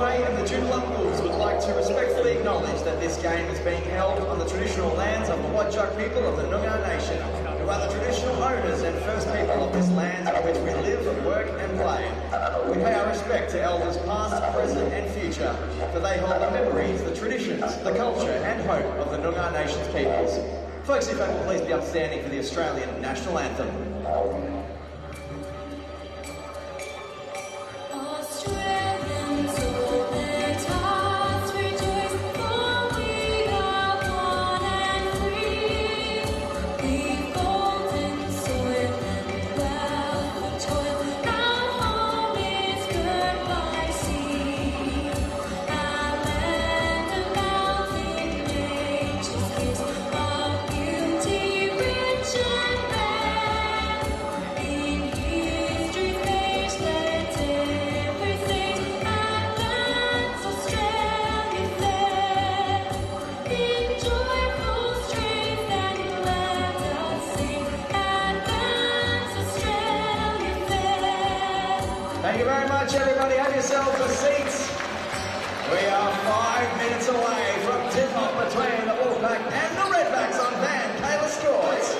Midway and the Joondalup Wolves would like to respectfully acknowledge that this game is being held on the traditional lands of the Whadjuk people of the Noongar Nation, who are the traditional owners and first people of this land on which we live, work and play. We pay our respect to elders past, present and future, for they hold the memories, the traditions, the culture and hope of the Noongar Nation's peoples. Folks, if I will please be upstanding for the Australian National Anthem. Thank you very much, everybody. Have yourselves a seat. We are 5 minutes away from tip-off between the Wolfpack and the Redbacks on Van Kayla Scores.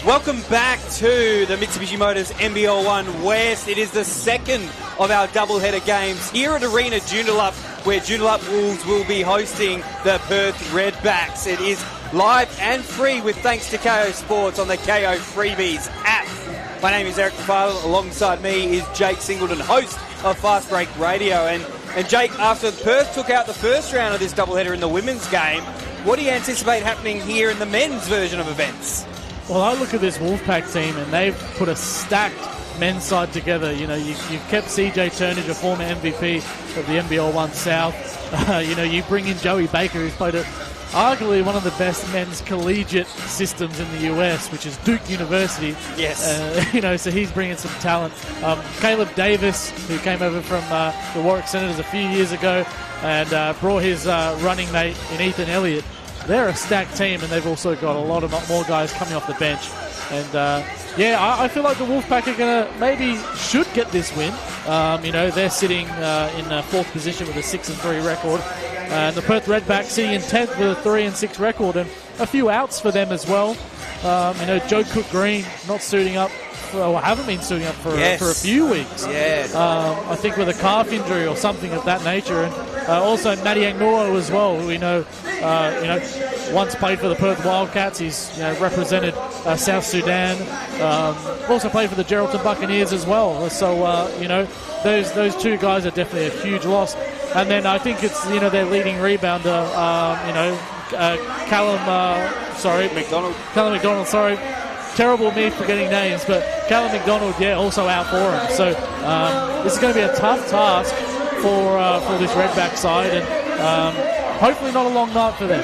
Welcome back to the Mitsubishi Motors NBL1 West. It is the second of our doubleheader games here at Arena Joondalup, where Joondalup Wolves will be hosting the Perth Redbacks. It is live and free with thanks to KO Sports on the KO Freebies app. My name is Eric McFarlane. Alongside me is Jake Singleton, host of Fast Break Radio. And Jake, after Perth took out the first round of this doubleheader in the women's game, what do you anticipate happening here in the men's version of events? Well, I look at this Wolfpack team and they've put a stacked men's side together. You know, you've kept CJ Turnage, a former MVP of the NBL1 South. You bring in Joey Baker, who's played at arguably one of the best men's collegiate systems in the US, which is Duke University. Yes. So he's bringing some talent. Caleb Davis, who came over from the Warwick Senators a few years ago and brought his running mate in Ethan Elliott. They're a stacked team, and they've also got a lot of more guys coming off the bench. And, I feel like the Wolfpack should get this win. They're sitting in fourth position with a 6-3 record. And the Perth Redbacks sitting in 10th with a 3-6 record, and a few outs for them as well. Joe Cook-Green not suiting up, haven't been suiting up for a few weeks. Yeah. I think with a calf injury or something of that nature. And also Matty Agnuo as well, who we know, once played for the Perth Wildcats. He's represented South Sudan. Also played for the Geraldton Buccaneers as well. So those two guys are definitely a huge loss. And then I think it's their leading rebounder. Callum McDonald. Sorry. Terrible me forgetting names, but Callum McDonald, also out for him. So this is going to be a tough task for this Redback side, and hopefully not a long night for them.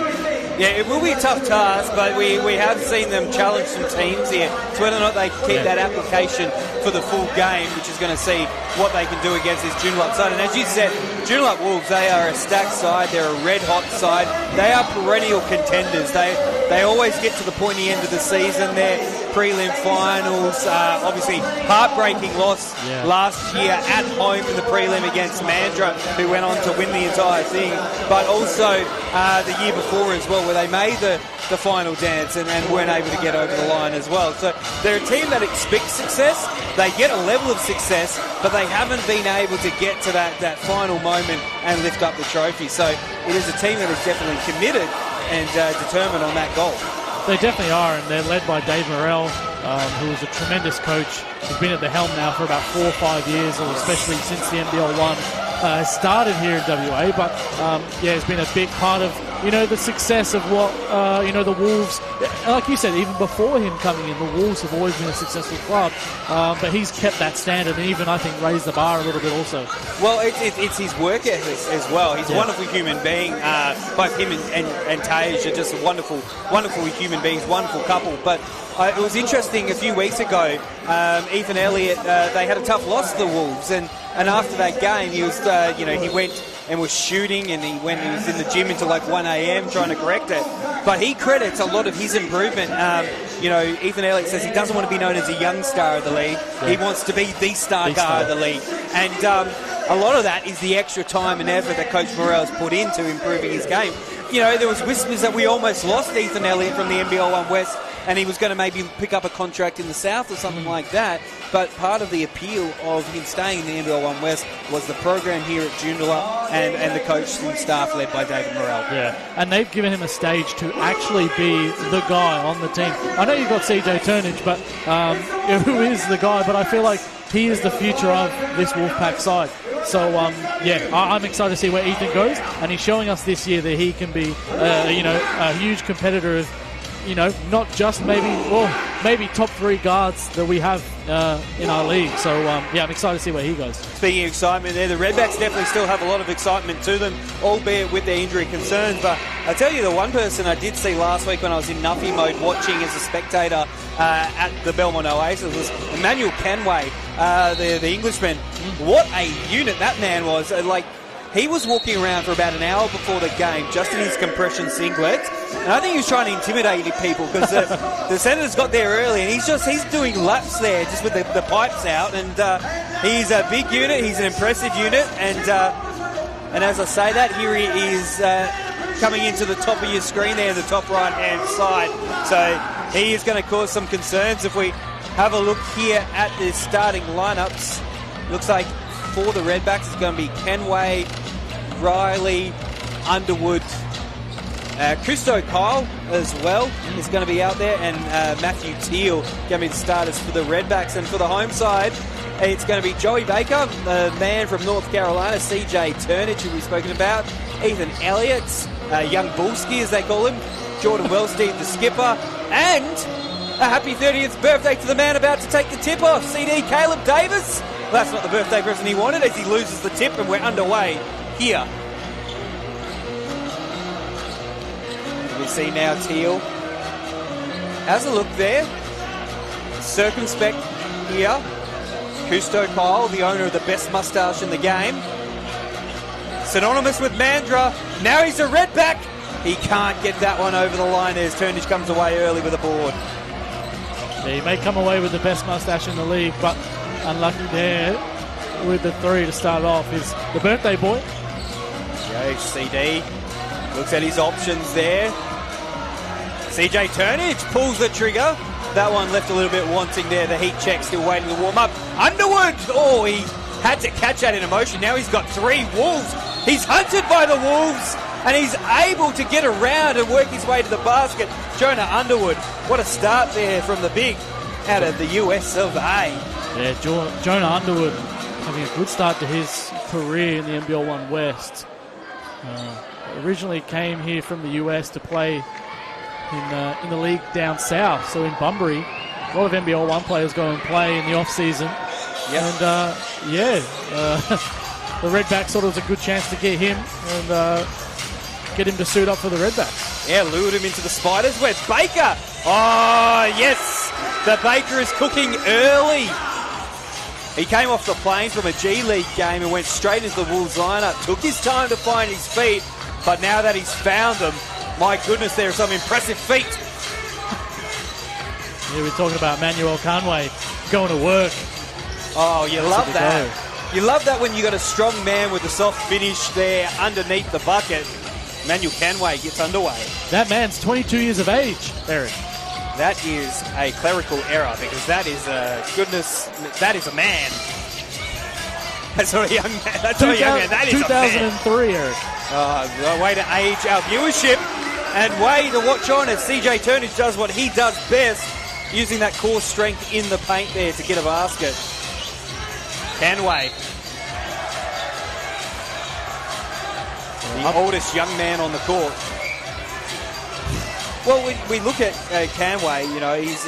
Yeah, it will be a tough task, but we have seen them challenge some teams here. So whether or not they can keep that application for the full game, which is going to see what they can do against this Joondalup side. And as you said, Joondalup Wolves, they are a stacked side. They're a red-hot side. They are perennial contenders. They always get to the pointy end of the season. They're prelim finals. Obviously, heartbreaking loss last year at home in the prelim against Mandurah, who went on to win the entire thing. But also the year before as well, where they made the final dance and weren't able to get over the line as well. So they're a team that expects success. They get a level of success, but they haven't been able to get to that final moment and lift up the trophy. So it is a team that is definitely committed and determined on that goal. They definitely are, and they're led by Dave Morrell, who is a tremendous coach. He's been at the helm now for about 4 or 5 years, or especially since the NBL1 started here in WA. But he's been a big part of the success of what, the Wolves, like you said, even before him coming in, the Wolves have always been a successful club, but he's kept that standard and even, I think, raised the bar a little bit also. Well, it's his work ethic as well. He's a wonderful human being. Both him and Tage are just wonderful human beings, wonderful couple. But it was interesting a few weeks ago, Ethan Elliott, they had a tough loss to the Wolves, and after that game, he was, he went and was shooting, and he was in the gym until like 1 a.m. trying to correct it. But he credits a lot of his improvement. Ethan Elliott says he doesn't want to be known as a young star of the league. Yeah. He wants to be the star of the league. And a lot of that is the extra time and effort that Coach Morel has put into improving his game. There was whispers that we almost lost Ethan Elliott from the NBL 1 West, and he was going to maybe pick up a contract in the South or something like that. But part of the appeal of him staying in the NBL 1 West was the program here at Joondalup and the coach and staff led by David Morel. Yeah, and they've given him a stage to actually be the guy on the team. I know you've got CJ Turnage, but who is the guy? But I feel like he is the future of this Wolfpack side. So, I'm excited to see where Ethan goes, and he's showing us this year that he can be, a huge competitor of, not just maybe top 3 guards that we have in our league. So, I'm excited to see where he goes. Speaking of excitement there, the Redbacks definitely still have a lot of excitement to them, albeit with their injury concerns. But I tell you, the one person I did see last week when I was in Nuffy mode watching as a spectator at the Belmont Oasis was Emmanuel Canway, the Englishman. What a unit that man was. He was walking around for about an hour before the game just in his compression singlet, and I think he was trying to intimidate people because the Senators got there early, and he's doing laps there just with the pipes out, and he's a big unit, he's an impressive unit, and as I say that, here he is coming into the top of your screen there, the top right-hand side, so he is going to cause some concerns. If we have a look here at the starting lineups, looks like for the Redbacks, it's going to be Kenway, Riley, Underwood, Christo Kyle as well is going to be out there, and Matthew Teal going to be the starters for the Redbacks. And for the home side, it's going to be Joey Baker, the man from North Carolina, CJ Turnage, who we've spoken about, Ethan Elliott, young Bulski as they call him, Jordan Wellsteed, the skipper, and a happy 30th birthday to the man about to take the tip off, CD Caleb Davis. Well, that's not the birthday present he wanted as he loses the tip, and we're underway here. We see now Teal has a look there, circumspect here. Kusto Kyle, the owner of the best moustache in the game, synonymous with Mandra. Now he's a Redback. He can't get that one over the line as Turnage comes away early with a board. Yeah, he may come away with the best moustache in the league, but unlucky there with the 3 to start off is the birthday boy. Go CD. Looks at his options there. CJ Turnage pulls the trigger. That one left a little bit wanting there. The heat check still waiting to warm up. Underwood! Oh, he had to catch that in emotion. Now he's got 3 Wolves. He's hunted by the Wolves, and he's able to get around and work his way to the basket. Jonah Underwood. What a start there from the big out of the US of A. Yeah, Jonah Underwood having a good start to his career in the NBL 1 West. Originally came here from the US to play in the league down south, so in Bunbury. A lot of NBL 1 players go and play in the off-season. Yep. And, the Redbacks thought it was a good chance to get him and get him to suit up for the Redbacks. Yeah, lured him into the Spiders. Where's Baker? Oh, yes! The Baker is cooking early. He came off the plane from a G League game and went straight into the Wolves lineup. Took his time to find his feet, but now that he's found them, my goodness, there are some impressive feet. Yeah, we're talking about Manuel Conway going to work. Oh, you love that. You love that when you got a strong man with a soft finish there underneath the bucket. Manuel Conway gets underway. That man's 22 years of age, Eric. That is a clerical error because that is that is a man. That's not a young man. That's not a young man. That is 2003, Eric. A way to age our viewership and way to watch on as CJ Turnage does what he does best, using that core strength in the paint there to get a basket. Canway. The oldest young man on the court. Well, we look at Canway, you know, he's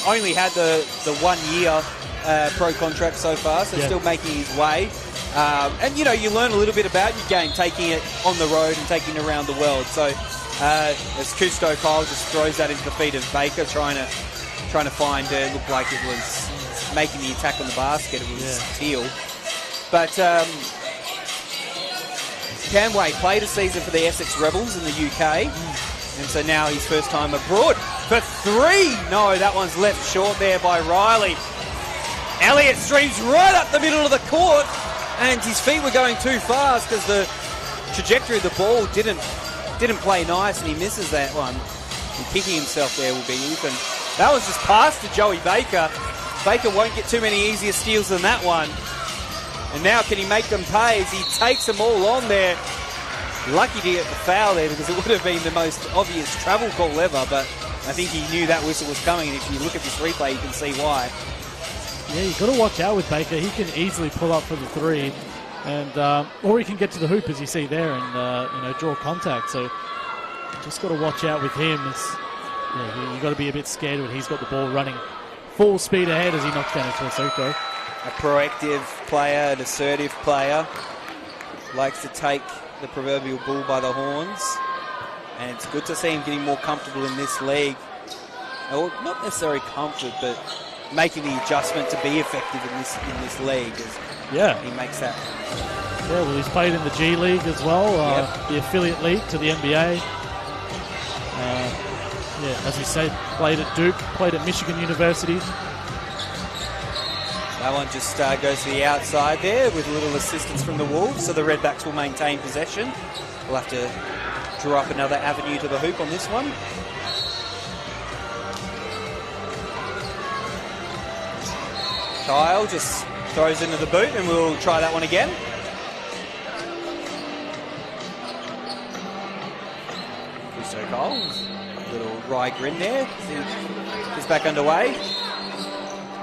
only had the 1 year pro contract so far, so still making his way. And, you know, you learn a little bit about your game, taking it on the road and taking it around the world. So as Kusto Kyle just throws that into the feet of Baker, trying to find it, looked like it was making the attack on the basket. It was Teal. But Canway played a season for the Essex Rebels in the UK. And so now his first time abroad for 3. No, that one's left short there by Riley. Elliott streams right up the middle of the court, and his feet were going too fast because the trajectory of the ball didn't play nice, and he misses that one. And kicking himself there will be Ethan. That was just passed to Joey Baker. Baker won't get too many easier steals than that one. And now can he make them pay as he takes them all on there. Lucky to get the foul there because it would have been the most obvious travel call ever, but I think he knew that whistle was coming, and if you look at this replay, you can see why. Yeah, you've got to watch out with Baker. He can easily pull up for the 3, and or he can get to the hoop, as you see there, and draw contact. So just got to watch out with him. You've got to be a bit scared when he's got the ball running full speed ahead as he knocks down a Tosuko. A proactive player, an assertive player, likes to take the proverbial bull by the horns, and it's good to see him getting more comfortable in this league. Well, not necessarily comfort, but making the adjustment to be effective in this league. He makes that. Yeah, well, he's played in the G League as well, the affiliate league to the NBA. As we said, played at Duke, played at Michigan University. That one just goes to the outside there with a little assistance from the Wolves, so the Redbacks will maintain possession. We'll have to draw up another avenue to the hoop on this one. Kyle just throws into the boot, and we'll try that one again. Kusto Kyle, a little wry grin there. He's back underway.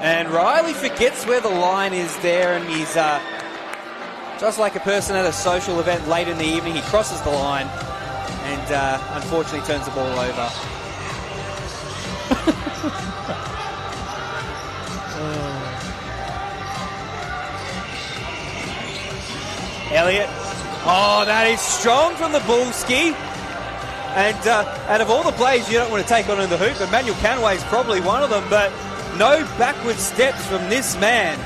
And Riley forgets where the line is there, and he's just like a person at a social event late in the evening. He crosses the line and unfortunately turns the ball over. Elliott. Oh, that is strong from the Bullski. And out of all the players you don't want to take on in the hoop, Emmanuel Canway is probably one of them, but no backward steps from this man.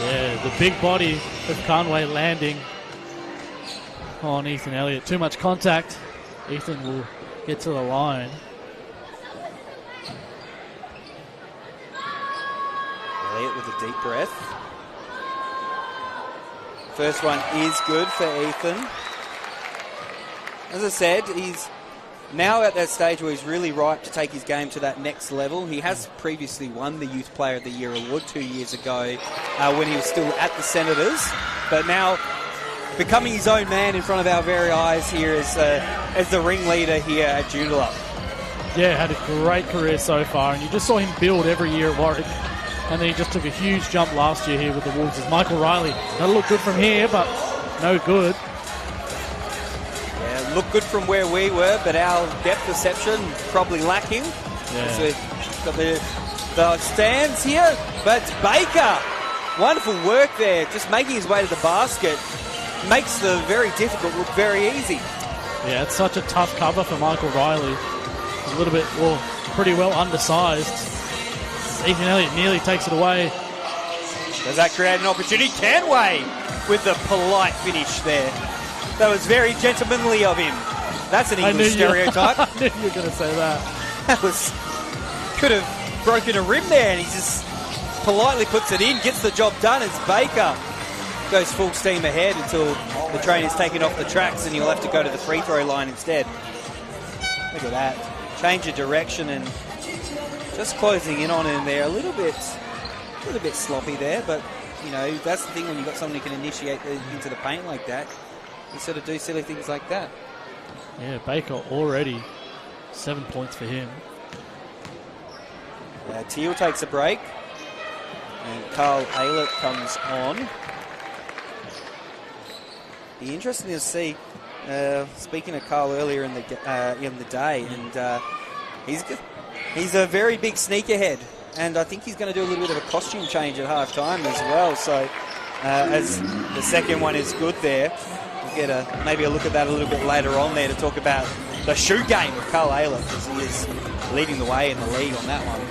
Yeah, the big body of Conway landing on Ethan Elliott. Too much contact. Ethan will get to the line. Elliott with a deep breath. First one is good for Ethan. As I said, he's now at that stage where he's really ripe to take his game to that next level. He has previously won the Youth Player of the Year award 2 years ago when he was still at the Senators, but now becoming his own man in front of our very eyes here as the ringleader here at Joondalup. Yeah, had a great career so far, and you just saw him build every year at Warwick, and then he just took a huge jump last year here with the Wolves. As Michael Riley, that'll look good from here, but no good. Look good from where we were, but our depth perception probably lacking. Yeah. So we've got the stands here, but Baker, wonderful work there, just making his way to the basket, makes the very difficult look very easy. Yeah, it's such a tough cover for Michael Riley. He's a little bit, pretty well undersized. Ethan Elliott nearly takes it away. Does that create an opportunity? Canway with the polite finish there. That was very gentlemanly of him. That's an English stereotype. I knew you were going to say that. That could have broken a rim there, and he just politely puts it in, gets the job done as Baker goes full steam ahead until the train is taken off the tracks and he'll have to go to the free throw line instead. Look at that. Change of direction and just closing in on him there. A little bit sloppy there, but you know, that's the thing when you've got someone who can initiate into the paint like that. You sort of do silly things like that. Yeah, Baker already 7 points for him. Teal takes a break. And Carl Aylett comes on. Be interesting to see speaking to Carl earlier in the day, and he's a very big sneakerhead, and I think he's going to do a little bit of a costume change at half time as well. So as the second one is good there, we'll get maybe a look at that a little bit later on there to talk about the shoe game of Carl Aylett, because he is leading the way in the league on that one.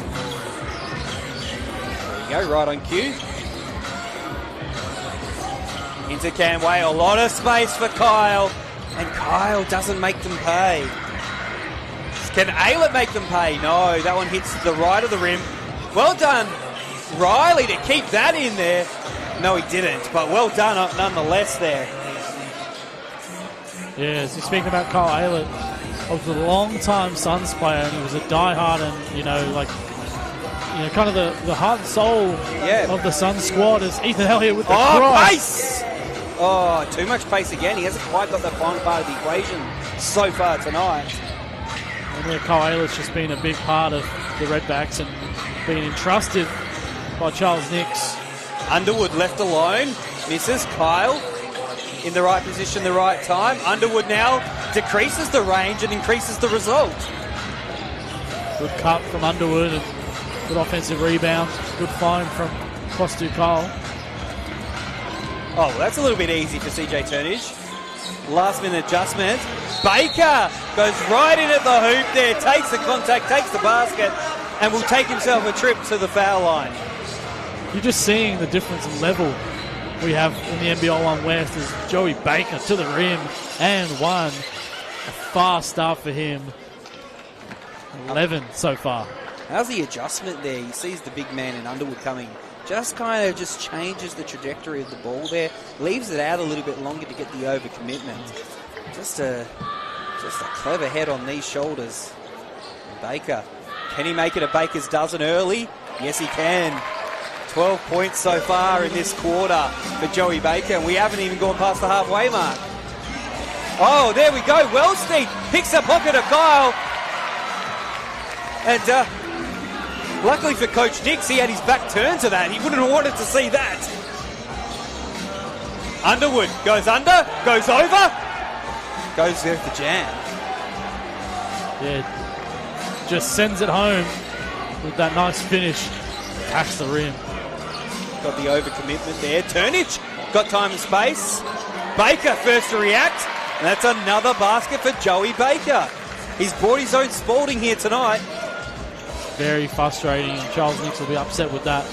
There you go, right on cue. Into Camway, a lot of space for Kyle, and Kyle doesn't make them pay. Can Aylett make them pay? No, that one hits the right of the rim. Well done, Riley, to keep that in there. No, he didn't, but well done nonetheless there. Yeah, so speaking about Kyle Aylett, I was a long-time Suns player, and he was a die-hard and, kind of the heart and soul of the Suns squad is Ethan Elliott with the cross. Pace! Oh, too much pace again. He hasn't quite got the final part of the equation so far tonight. And yeah, Kyle Aylett's just been a big part of the Redbacks and being entrusted by Charles Nicks. Underwood left alone, misses. Kyle in the right position, the right time. Underwood now decreases the range and increases the result. Good cut from Underwood and good offensive rebound. Good find from Kostu Kyle. Oh, well, that's a little bit easy for CJ Turnage. Last minute adjustment. Baker goes right in at the hoop there, takes the contact, takes the basket, and will take himself a trip to the foul line. You're just seeing the difference in level we have in the NBL 1 West as Joey Baker to the rim and one. A fast start for him. 11 so far. How's the adjustment there? He sees the big man in Underwood coming. Just kind of just changes the trajectory of the ball there. Leaves it out a little bit longer to get the overcommitment. Just a clever head on these shoulders. Baker. Can he make it a Baker's dozen early? Yes, he can. 12 points so far in this quarter for Joey Baker. We haven't even gone past the halfway mark. Oh, there we go. Wellstein picks a pocket of Kyle. And luckily for Coach Nicks, he had his back turned to that. He wouldn't have wanted to see that. Underwood goes under, goes over, goes there for jam. Yeah, just sends it home with that nice finish. Attacks the rim. Got the overcommitment there. Turnage got time and space. Baker first to react. And that's another basket for Joey Baker. He's brought his own Spalding here tonight. Very frustrating. Charles Nicks will be upset with that.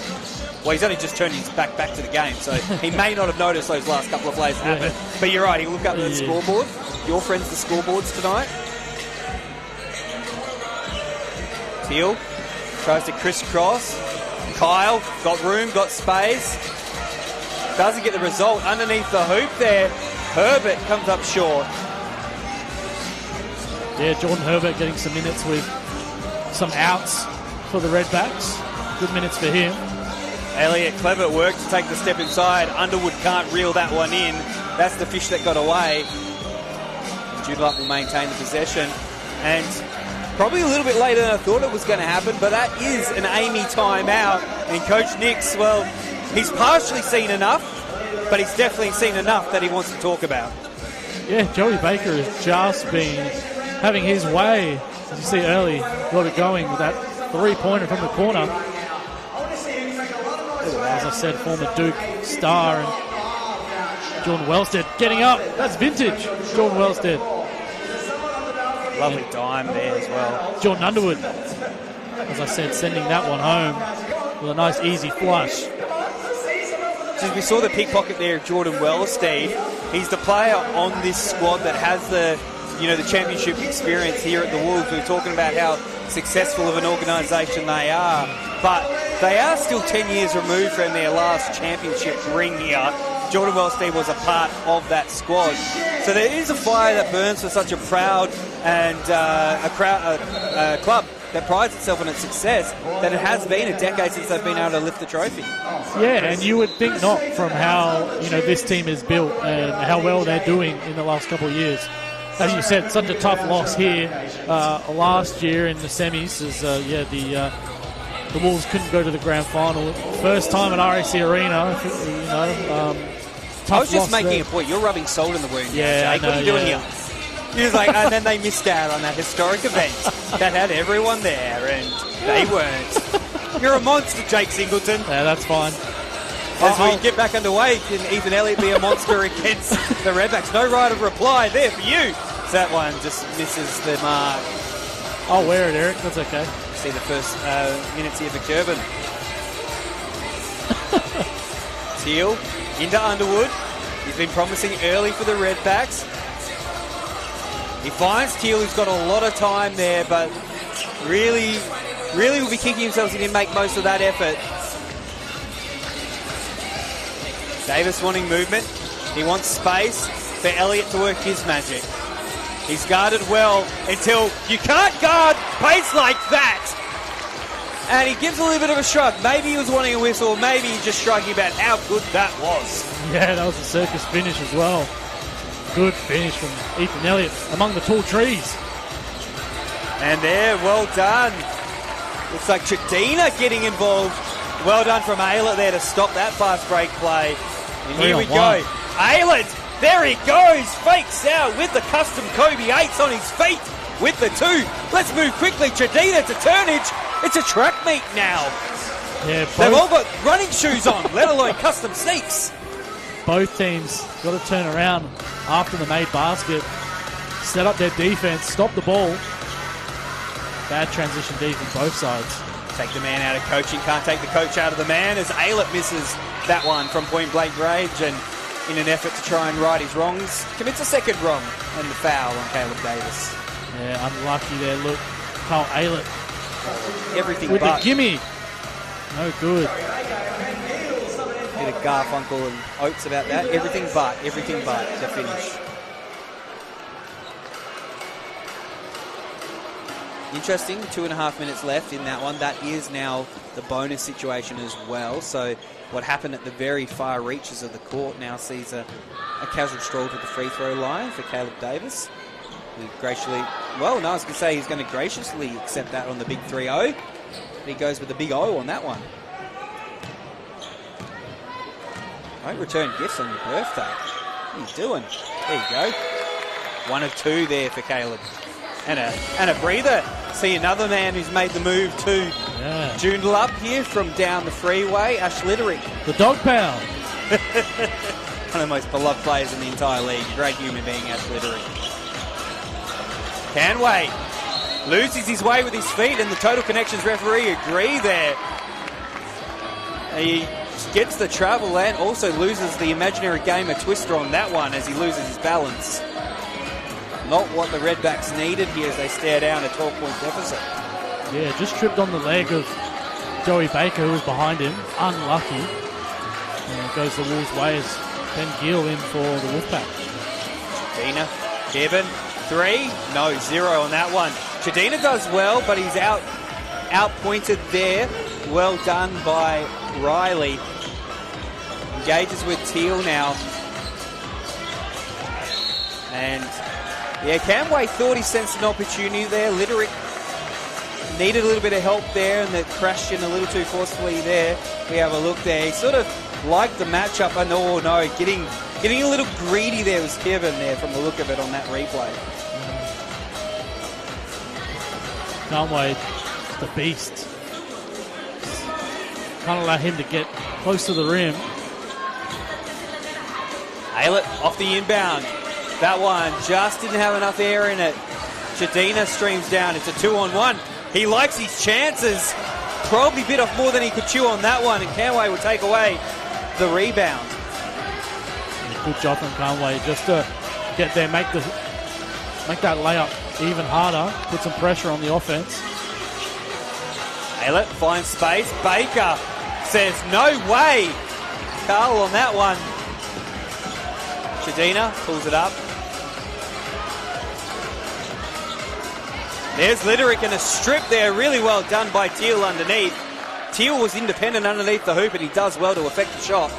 Well, he's only just turned his back to the game, so he may not have noticed those last couple of plays happen. Yeah. But you're right, he'll look up at the scoreboard. Your friends, the scoreboards tonight. Teal tries to crisscross. Kyle got room, got space. Doesn't get the result underneath the hoop there. Herbert comes up short. Yeah, Jordan Herbert getting some minutes with some outs for the Redbacks. Good minutes for him. Elliott, clever work to take the step inside. Underwood can't reel that one in. That's the fish that got away. Joondalup will maintain the possession. And probably a little bit later than I thought it was going to happen, but that is an Amy timeout. And Coach Nicks, well, he's partially seen enough, but he's definitely seen enough that he wants to talk about. Yeah, Joey Baker has just been having his way. As you see early, got it going with that three-pointer from the corner. As I said, former Duke star and Jordan Wellstead getting up. That's vintage, Jordan Wellstead. Lovely dime there as well. Jordan Underwood, as I said, sending that one home with a nice easy flush. As we saw the pickpocket there of Jordan Wellstead. He's the player on this squad that has the championship experience here at the Wolves. We're talking about how successful of an organisation they are, but they are still 10 years removed from their last championship ring here. Jordan Wellstead was a part of that squad. So there is a fire that burns for such a proud and a club that prides itself on its success, that it has been a decade since they've been able to lift the trophy. Yeah, and you would think not from how this team is built and how well they're doing in the last couple of years. As you said, such a tough loss here last year in the semis. As the Wolves couldn't go to the grand final. First time at RAC Arena. I was just making a point. You're rubbing salt in the wound. Yeah, Jake. What are you doing here? He was like, and then they missed out on that historic event that had everyone there, and they weren't. You're a monster, Jake Singleton. Yeah, that's fine. As we get back underway, can Ethan Elliott be a monster against the Redbacks? No right of reply there for you. So that one just misses the mark. I'll wear it, Eric. That's okay. See the first minutes here for Kervin. Teal into Underwood. He's been promising early for the Redbacks. He finds Teal, who's got a lot of time there, but really will be kicking himself if he didn't make most of that effort. Davis wanting movement. He wants space for Elliott to work his magic. He's guarded well until you can't guard pace like that. And he gives a little bit of a shrug. Maybe he was wanting a whistle, maybe he's just shrugging about how good that was. Yeah, that was a circus finish as well. Good finish from Ethan Elliott among the tall trees. And there, well done. Looks like Chadina getting involved. Well done from Aylett there to stop that fast break play. And here we go. Aylett, there he goes. Fakes out with the custom Kobe 8s on his feet with the 2. Let's move quickly. Chadina to Turnage. It's a track meet now. Yeah, they've all got running shoes on, let alone custom sneaks. Both teams got to turn around after the made basket, set up their defense, stop the ball. Bad transition D from both sides. Take the man out of coaching, can't take the coach out of the man as Aylett misses that one from point blank range, and in an effort to try and right his wrongs, commits a second wrong and the foul on Caleb Davis. Yeah, unlucky there. Look, Carl Aylett. Everything with but. the gimme. No good. Bit of Garfunkel and Oates about that. Everything but the finish. Interesting, 2.5 minutes left in that one. That is now the bonus situation as well. So what happened at the very far reaches of the court now sees a casual stroll to the free throw line for Caleb Davis. Who graciously, well, no, I was going to say he's going to graciously accept that on the big 3-0. He goes with the big O on that one. Don't return gifts on your birthday. What are you doing? There you go. 1 of 2 there for Caleb. And a breather. See another man who's made the move to Joondalup here from down the freeway, Ash Litterick. The dog pound. One of the most beloved players in the entire league. Great human being, Ash Litterick. Canway loses his way with his feet, and the Total Connections referee agree there. He gets the travel and also loses the imaginary gamer Twister on that one as he loses his balance. Not what the Redbacks needed here as they stare down a 12-point deficit. Yeah, just tripped on the leg of Joey Baker, who was behind him. Unlucky. And it goes the Wolves' way as Ben Gill in for the Wolfpack. Chadina, Kevin, 3. No, 0 on that one. Chadina does well, but he's out-pointed there. Well done by Riley. Engages with Teal now. And yeah, Camway thought he sensed an opportunity there. Litterick needed a little bit of help there, and that crashed in a little too forcefully there. We have a look there. He sort of liked the matchup. I know, getting a little greedy there was Kevin there from the look of it on that replay. Conway, the beast. Can't allow him to get close to the rim. Aylett off the inbound. That one just didn't have enough air in it. Chadina streams down. It's a 2-on-1. He likes his chances. Probably bit off more than he could chew on that one, and Conway will take away the rebound. Good job from Conway just to get there, make that layup even harder, put some pressure on the offense. Aylett finds space. Baker says, no way. Carl on that one. Chadina pulls it up. There's Litterick in a strip there. Really well done by Teal underneath. Teal was independent underneath the hoop, and he does well to affect the shot.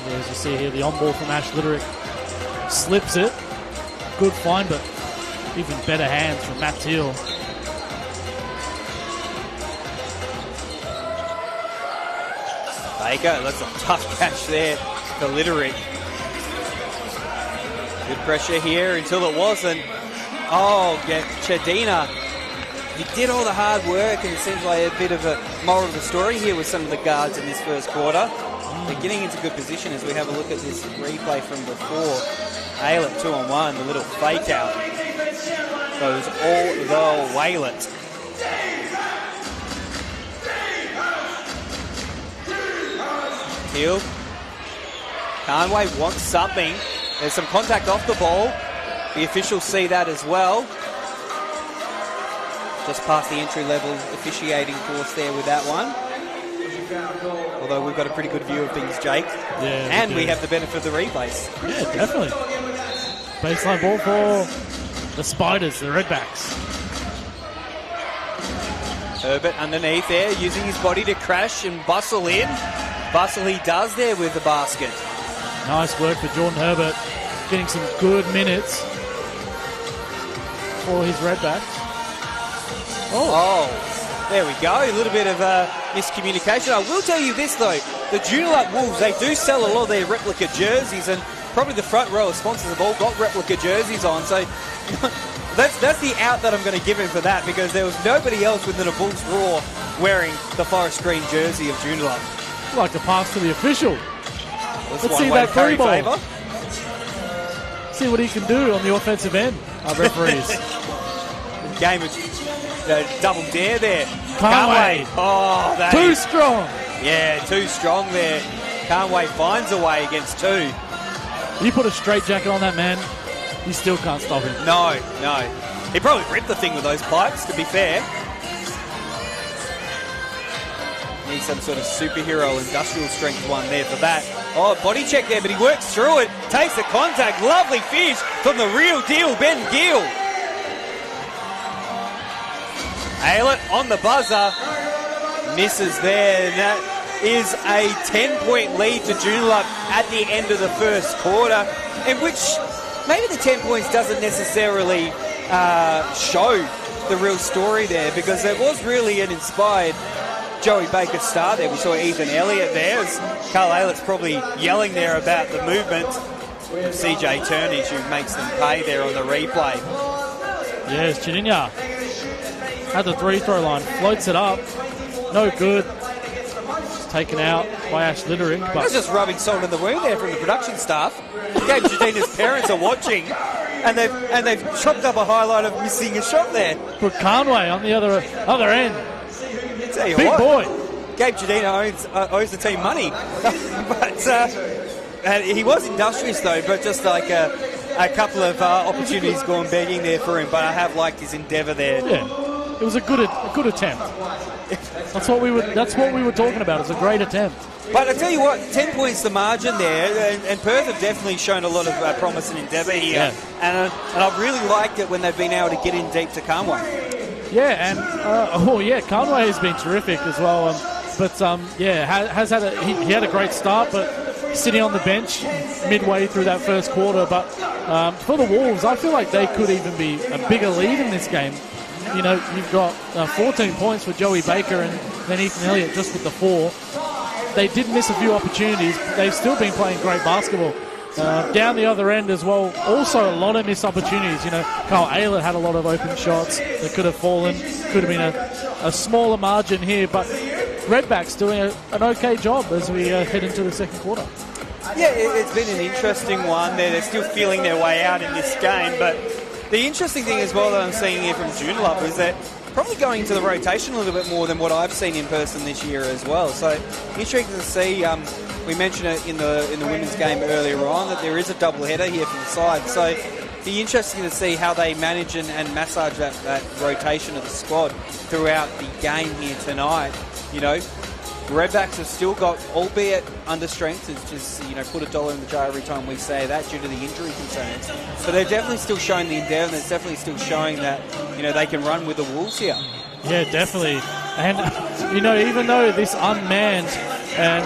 Yeah, as you see here, the on-ball from Ash Litterick slips it. Good find, but even better hands from Matt Teal. Baker, that's a tough catch there for Litterick. Good pressure here until it wasn't. Oh, Chadina. He did all the hard work, and it seems like a bit of a moral of the story here with some of the guards in this first quarter. They're getting into good position as we have a look at this replay from before. Aylett 2-on-1, the little fake out. Goes all the Waylett. Teal. Conway wants something. There's some contact off the ball. The officials see that as well. Just past the entry-level officiating course there with that one. Although we've got a pretty good view of things, Jake. Yeah, and we have the benefit of the replays. Yeah, definitely. Baseline ball for the Spiders, the Redbacks. Herbert underneath there, using his body to crash and bustle in. Bustle he does there with the basket. Nice work for Jordan Herbert. Getting some good minutes for his Redbacks. Oh, there we go. A little bit of miscommunication. I will tell you this, though. The Joondalup Wolves, they do sell a lot of their replica jerseys, and probably the front row of sponsors have all got replica jerseys on. So that's the out that I'm going to give him for that, because there was nobody else within a Bulls Roar wearing the forest green jersey of Joondalup. I'd like to pass to the official. Let's see that free ball. See what he can do on the offensive end, our referees. Game of double dare there. Conway. Oh, too strong. Yeah, too strong there. Conway finds a way against two. You put a straight jacket on that man, you still can't stop him. No. He probably ripped the thing with those pipes, to be fair. Needs some sort of superhero industrial strength one there for that. Oh, body check there, but he works through it. Takes the contact. Lovely finish from the real deal, Ben Gill. Aylett on the buzzer. Misses there. And that is a 10-point lead to Joondalup at the end of the first quarter, in which maybe the 10 points doesn't necessarily show the real story there, because there was really an inspired Joey Baker start there. We saw Ethan Elliott there. As Carl Aylett's probably yelling there about the movement of CJ Turnage, who makes them pay there on the replay. Yes, Chadinia at the free-throw line, floats it up, no good. It's taken out by Ash Littering. But I was just rubbing salt in the wound there from the production staff. Gabe Chadina's parents are watching, and they've chopped up a highlight of missing a shot there. Put Conway on the other end. Tell you Big what, boy. Gabe Chadina owes the team money. But he was industrious, though, but just like a couple of opportunities gone begging there for him. But I have liked his endeavour there. Yeah, it was a good attempt. That's what we were talking about. It's a great attempt. But I tell you what, 10 points the margin there, and Perth have definitely shown a lot of promise and endeavour here. Yeah. And I've really liked it when they've been able to get in deep to Conway. Yeah, and Conway has been terrific as well. Has had he had a great start, but sitting on the bench midway through that first quarter. But for the Wolves, I feel like they could even be a bigger lead in this game. You know, you've got 14 points for Joey Baker and then Ethan Elliott just with the 4. They did miss a few opportunities, but they've still been playing great basketball. Down the other end as well, also a lot of missed opportunities. You know, Carl Aylett had a lot of open shots that could have fallen. Could have been a smaller margin here, but Redbacks doing an okay job as we head into the second quarter. Yeah, it's been an interesting one. They're still feeling their way out in this game, but the interesting thing as well that I'm seeing here from Joondalup is that probably going to the rotation a little bit more than what I've seen in person this year as well. So interesting to see. We mentioned it in the women's game earlier on that there is a double header here from the side. So be interesting to see how they manage and massage that rotation of the squad throughout the game here tonight. You know, Redbacks have still got, albeit under strength, it's just, you know, put $1 in the jar every time we say that due to the injury concerns. But they're definitely still showing the endeavour, and they're definitely still showing that, you know, they can run with the Wolves here. Yeah, definitely. And, you know, even though this unmanned and,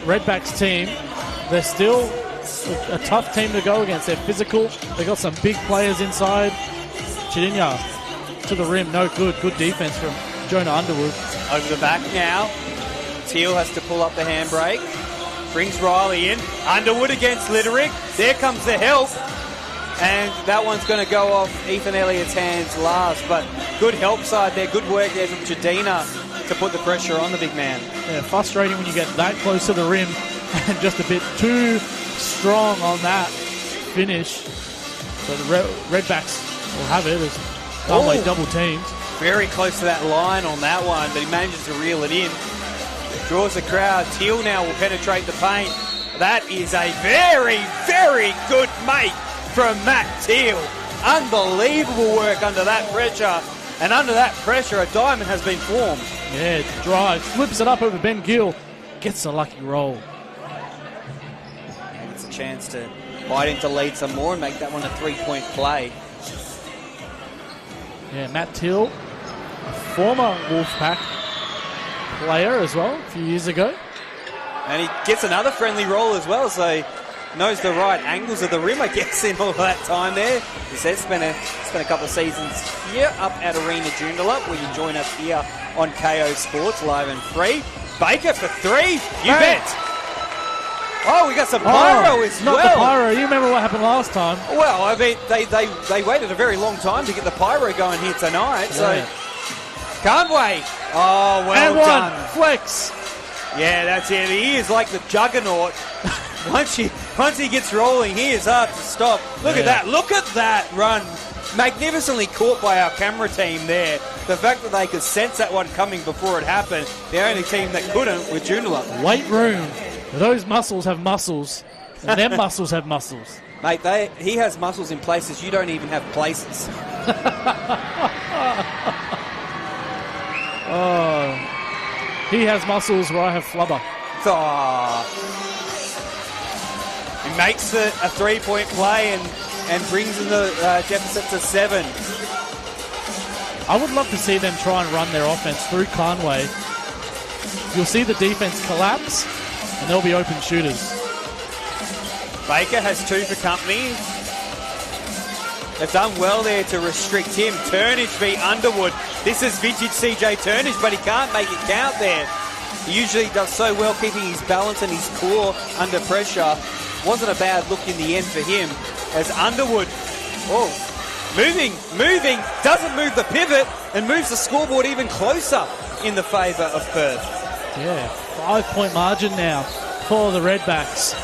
Redbacks team, they're still a tough team to go against. They're physical. They've got some big players inside. Chadinia to the rim, no good. Good defense from Jonah Underwood. Over the back now. Teal has to pull up the handbrake. Brings Riley in. Underwood against Litterick. There comes the help. And that one's going to go off Ethan Elliott's hands last. But good help side there. Good work there from Chadina to put the pressure on the big man. Yeah, frustrating when you get that close to the rim and just a bit too strong on that finish. So the Redbacks will have it as Conway double teamed. Very close to that line on that one, but he manages to reel it in. Draws the crowd. Teal now will penetrate the paint. That is a very, very good make from Matt Teal. Unbelievable work under that pressure. And under that pressure, a diamond has been formed. Yeah, drives, flips it up over Ben Gill, gets a lucky roll. And it's a chance to bite into lead some more and make that one a three-point play. Yeah, Matt Teal, a former Wolfpack player as well, a few years ago. And he gets another friendly roll as well, so knows the right angles of the rim, I guess, in all that time there. He says spent a couple of seasons here up at Arena Joondalup, where you join us here on KO Sports, live and free. Baker for three, you bet. Oh, we got some pyro as well. Not the pyro. You remember what happened last time? Well, I mean, they waited a very long time to get the pyro going here tonight, so can't wait. Oh, well done. One, flex. Yeah, that's it. He is like the juggernaut. Once he gets rolling, he is hard to stop. Look at that. Look at that run. Magnificently caught by our camera team there. The fact that they could sense that one coming before it happened. The only team that couldn't with Joondalup. Weight room. Those muscles have muscles. And them muscles have muscles. Mate, he has muscles in places you don't even have places. Oh, he has muscles where I have flubber. Oh. He makes a three-point play and brings in the deficit to 7. I would love to see them try and run their offense through Conway. You'll see the defense collapse, and there'll be open shooters. Baker has 2 for company. They've done well there to restrict him. Turnage beat Underwood. This is vintage CJ Turnage, but he can't make it count there. He usually does so well keeping his balance and his core under pressure. Wasn't a bad look in the end for him as Underwood, moving, doesn't move the pivot and moves the scoreboard even closer in the favour of Perth. Yeah, 5-point margin now for the Redbacks.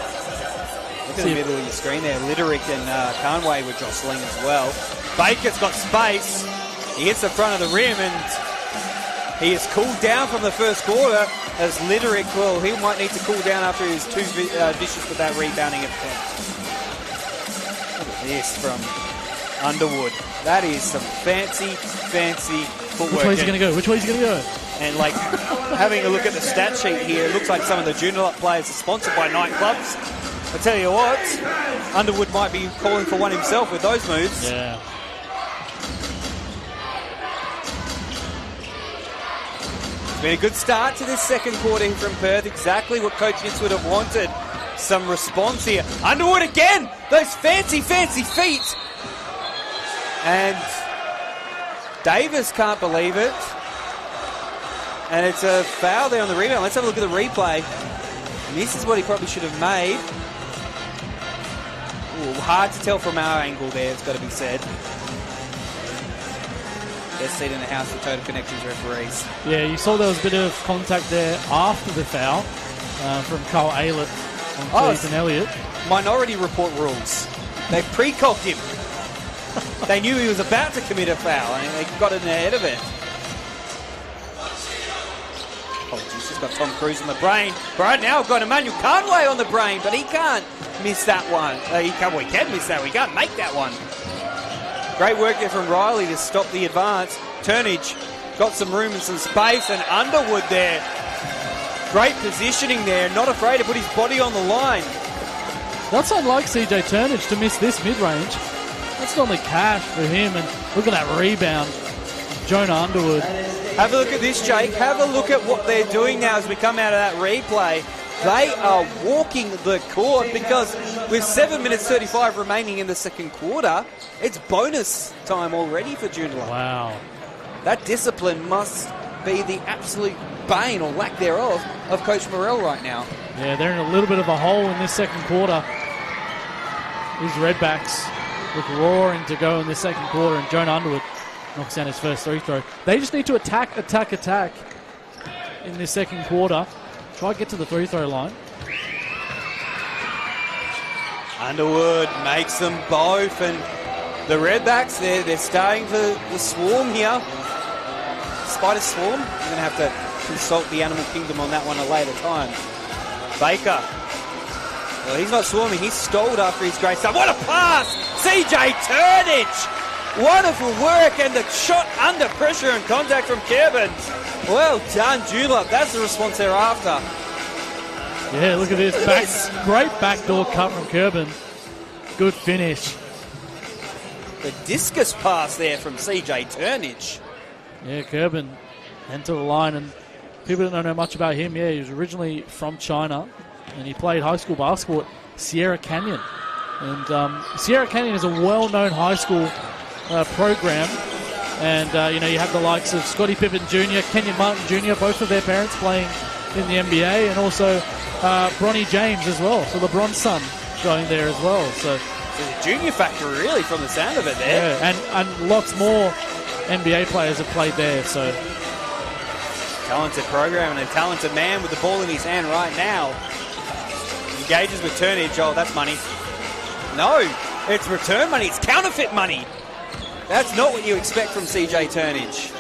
Look at the middle of your screen there. Litterick and Conway were jostling as well. Baker's got space. He hits the front of the rim and he has cooled down from the first quarter as Litterick, well, he might need to cool down after his 2 vicious with that rebounding attempt. Look at this from Underwood. That is some fancy footwork. Which way is he going to go? Which way is he going to go? And like having a look at the stat sheet here, it looks like some of the Joondalup players are sponsored by nightclubs. I tell you what, Underwood might be calling for one himself with those moves. Yeah. It's been a good start to this second quarter from Perth. Exactly what Coach Ince would have wanted. Some response here. Underwood again! Those fancy feet! And Davis can't believe it. And it's a foul there on the rebound. Let's have a look at the replay. And this is what he probably should have made. Ooh, hard to tell from our angle there, it's got to be said. Best seat in the house for Total Connections referees. Yeah, you saw there was a bit of contact there after the foul from Carl Aylett on Ethan Elliott. Minority Report rules. They pre-cogged him. They knew he was about to commit a foul and they got in ahead of it. Oh, geez, he's got Tom Cruise on the brain. Right now, we've got Emmanuel Conway on the brain, but he can't miss that one. He can miss that one. He can't make that one. Great work there from Riley to stop the advance. Turnage got some room and some space, and Underwood there. Great positioning there, not afraid to put his body on the line. That's unlike CJ Turnage to miss this mid-range. That's normally cash for him, and look at that rebound. Jonah Underwood. Have a look at this, Jake. Have a look at what they're doing now as we come out of that replay. They are walking the court because with 7 minutes 35 remaining in the second quarter, it's bonus time already for Joondalup. Wow. That discipline must be the absolute bane or lack thereof of Coach Morrell right now. Yeah, they're in a little bit of a hole in this second quarter. These Redbacks look roaring to go in this second quarter, and Jonah Underwood knocks down his first free throw. They just need to attack in this second quarter. Try to get to the free throw line. Underwood makes them both, and the Redbacks, they're starting the swarm here. Spider swarm. You're going to have to consult the Animal Kingdom on that one at a later time. Baker. Well, he's not swarming. He's stalled after his great start. What a pass! CJ Turnage! Wonderful work, and the shot under pressure and contact from Kevin. Well done, Joondalup. That's the response they're after. Yeah, look at this. Great backdoor cut from Kerbin. Good finish. The discus pass there from CJ Turnage. Yeah, Kerbin went to the line, and people don't know much about him. Yeah, he was originally from China, and he played high school basketball at Sierra Canyon. And Sierra Canyon is a well-known high school program. And, you have the likes of Scottie Pippen Jr., Kenyon Martin Jr., both of their parents playing in the NBA, and also Bronny James as well. So LeBron's son going there as well. So there's a junior factor really from the sound of it there. Yeah, and lots more NBA players have played there. So talented program and a talented man with the ball in his hand right now. Engages with Turnage. Oh, that's money. No, it's return money. It's counterfeit money. That's not what you expect from CJ Turnage.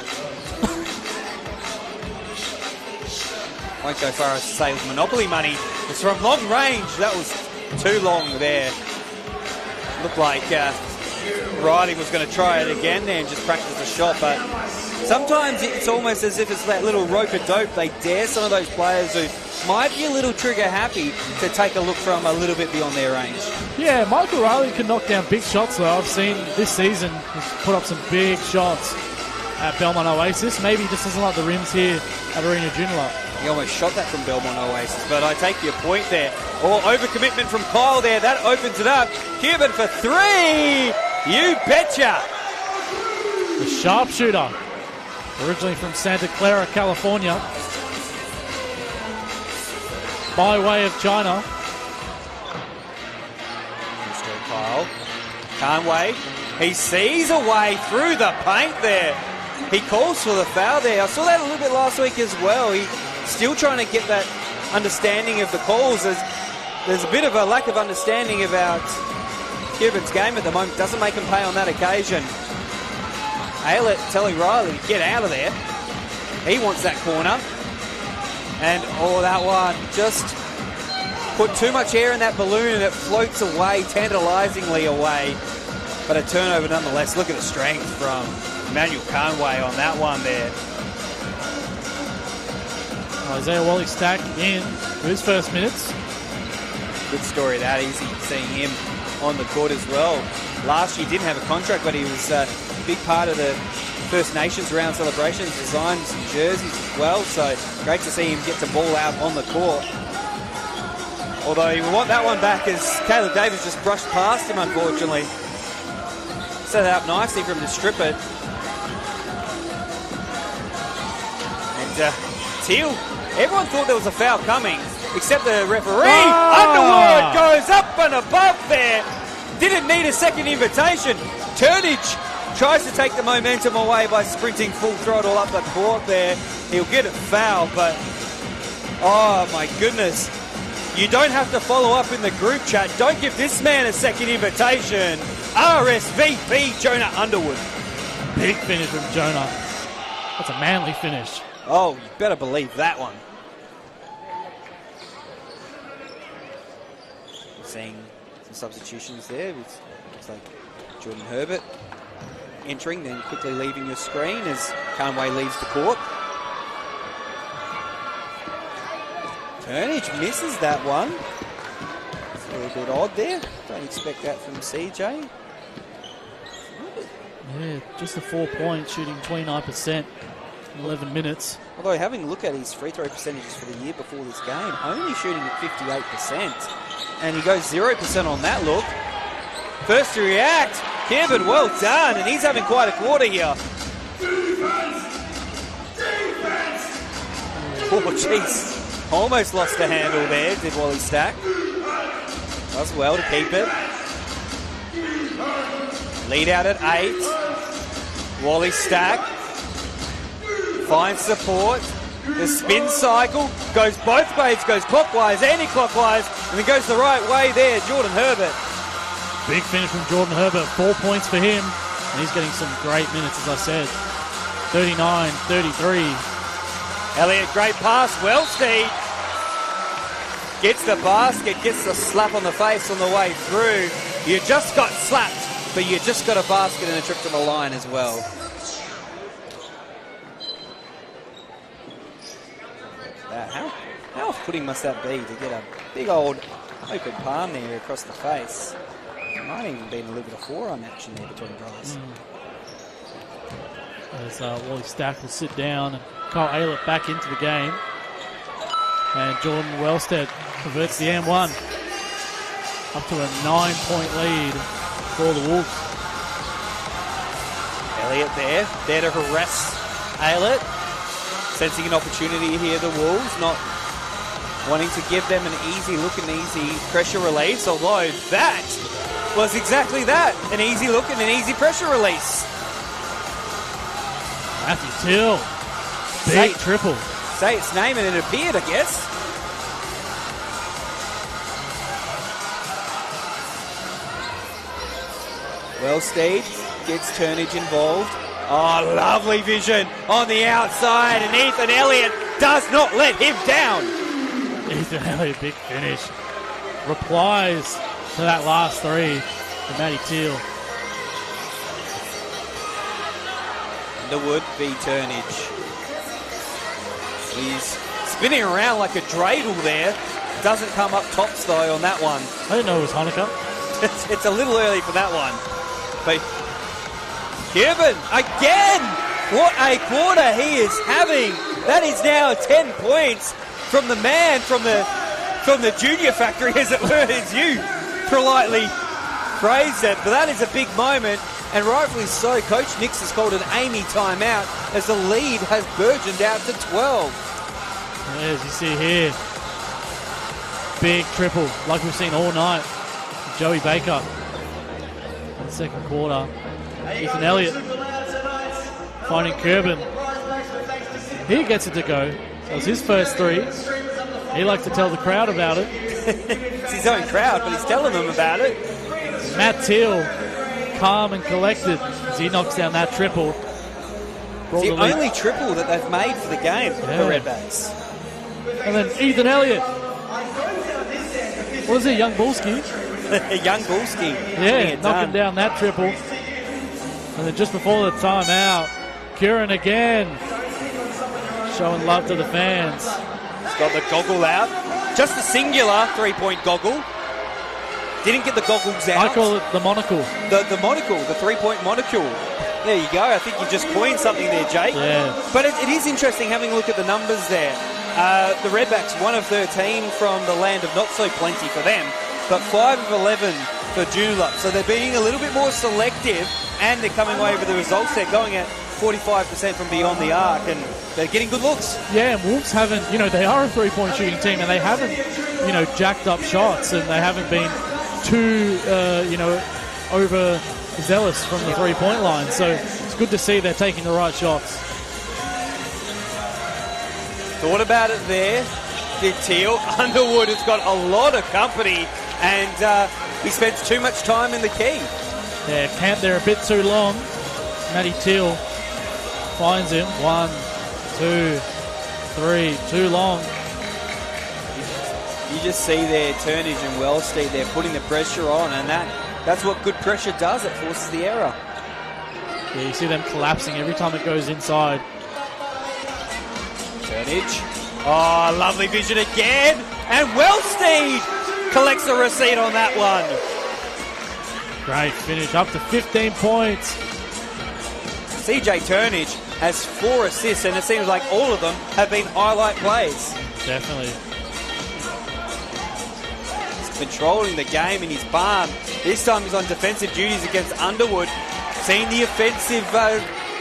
Won't go far as to say it was Monopoly money. It's from long range. That was too long there. Looked like Riley was going to try it again there and just practice the shot, but sometimes it's almost as if it's that little rope-a-dope. They dare some of those players who might be a little trigger happy to take a look from a little bit beyond their range. Yeah, Michael Riley can knock down big shots though. I've seen this season he's put up some big shots at Belmont Oasis. Maybe he just doesn't like the rims here at Arena Joondalup. He almost shot that from Belmont Oasis, but I take your point there. Or overcommitment from Kyle there. That opens it up. Cuban for three. You betcha. The sharpshooter, originally from Santa Clara, California, by way of China. Mr. Kyle. Conway. He sees a way through the paint there. He calls for the foul there. I saw that a little bit last week as well. He's still trying to get that understanding of the calls. There's a bit of a lack of understanding about Cuban's game at the moment. Doesn't make him pay on that occasion. Aylett telling Riley to get out of there. He wants that corner. And that one just put too much air in that balloon and it floats away, tantalizingly away. But a turnover nonetheless. Look at the strength from Emmanuel Conway on that one there. Isaiah Wally-Stack in for his first minutes. Good story that. Easy seeing him on the court as well. Last year didn't have a contract, but he was a big part of the First Nations round celebrations, designed some jerseys as well, so great to see him get the ball out on the court. Although you want that one back as Caleb Davis just brushed past him, unfortunately. Set it up nicely for him to strip it. And Teal, everyone thought there was a foul coming, except the referee. Underwood goes up and above there. Didn't need a second invitation. Turnage tries to take the momentum away by sprinting full throttle up the court there. He'll get a foul, but oh my goodness. You don't have to follow up in the group chat. Don't give this man a second invitation. RSVP Jonah Underwood. Big finish from Jonah. That's a manly finish. Oh, you better believe that one. Seeing some substitutions there. Looks like Jordan Herbert entering, then quickly leaving the screen as Conway leaves the court. Turnage misses that one. It's a little bit odd there. Don't expect that from CJ. Yeah, just a 4 point, shooting 29% in 11 minutes. Although having a look at his free throw percentages for the year before this game, only shooting at 58%. And he goes 0% on that look. First to react, Kevin, well done, and he's having quite a quarter here. Oh, jeez. Almost lost the handle there, did Wally Stack. Does well to keep it. Lead out at 8. Wally Stack finds support. The spin cycle goes both ways, goes clockwise, anti-clockwise, and it goes the right way there, Jordan Herbert. Big finish from Jordan Herbert, 4 points for him, and he's getting some great minutes, as I said. 39-33. Elliott, great pass, Wellsteed gets the basket, gets the slap on the face on the way through. You just got slapped, but you just got a basket and a trip to the line as well. How off-putting must that be to get a big old open palm there across the face? It might have even been a little bit of forearm action there between guys. As Wally Stack will sit down, and Kyle Aylett back into the game. And Jordan Wellstead converts the M1 up to a 9-point lead for the Wolves. Elliott there to harass Aylett. Sensing an opportunity here, the Wolves, not wanting to give them an easy look and easy pressure release, although that was exactly that, an easy look and an easy pressure release. Matthew Till, big triple. Say its name and it appeared, I guess. Wellsteed gets Turnage involved. Oh, lovely vision on the outside, and Ethan Elliott does not let him down. Ethan Elliott, big finish. Replies to that last three for Matty Teal. Underwood v. Turnage. He's spinning around like a dreidel there. Doesn't come up tops though on that one. I didn't know it was Hanukkah. It's a little early for that one. But Cuban again! What a quarter he is having. That is now 10 points from the man from the junior factory, as it were, as you politely phrased it. But that is a big moment, and rightfully so. Coach Nix has called an Amy timeout as the lead has burgeoned out to 12. As you see here, big triple like we've seen all night. Joey Baker in the second quarter. Ethan Elliott finding Curbin. He gets it to go. That was his first three. He likes to tell the crowd about it. It's his own crowd, but he's telling them about it. Matt Teal, calm and collected as he knocks down that triple. It's the only triple that they've made for the game, the Redbacks. And then Ethan Elliott. What is it, Young Bulski? Young Bulski. Yeah, knocking down that triple. And then just before the timeout, Kieran again showing love to the fans. He's got the goggle out. Just a singular three-point goggle. Didn't get the goggles out. I call it the monocle. The monocle, the three-point monocle. There you go. I think you just coined something there, Jake. Yeah. But it is interesting having a look at the numbers there. The Redbacks, 1 of 13 from the land of not so plenty for them, but 5 of 11 for Joondalup. So they're being a little bit more selective, and they're coming away with the results. They're going at 45% from beyond the arc, and they're getting good looks. Yeah, and Wolves haven't, they are a three-point shooting team, and they haven't, jacked up shots, and they haven't been too, overzealous from the three-point line. So it's good to see they're taking the right shots. Thought about it there, did Teal. Underwood has got a lot of company, and he spends too much time in the key. Yeah, camped there a bit too long. Matty Teal finds him. 1, 2, 3, too long. You just see there Turnage and Wellsteed, they're putting the pressure on, and that's what good pressure does. It forces the error. Yeah, you see them collapsing every time it goes inside. Turnage. Oh, lovely vision again. And Wellsteed collects the receipt on that one. Great finish, up to 15 points. CJ Turnage has 4 assists, and it seems like all of them have been highlight plays. Definitely. He's controlling the game in his palm. This time he's on defensive duties against Underwood. Seeing the offensive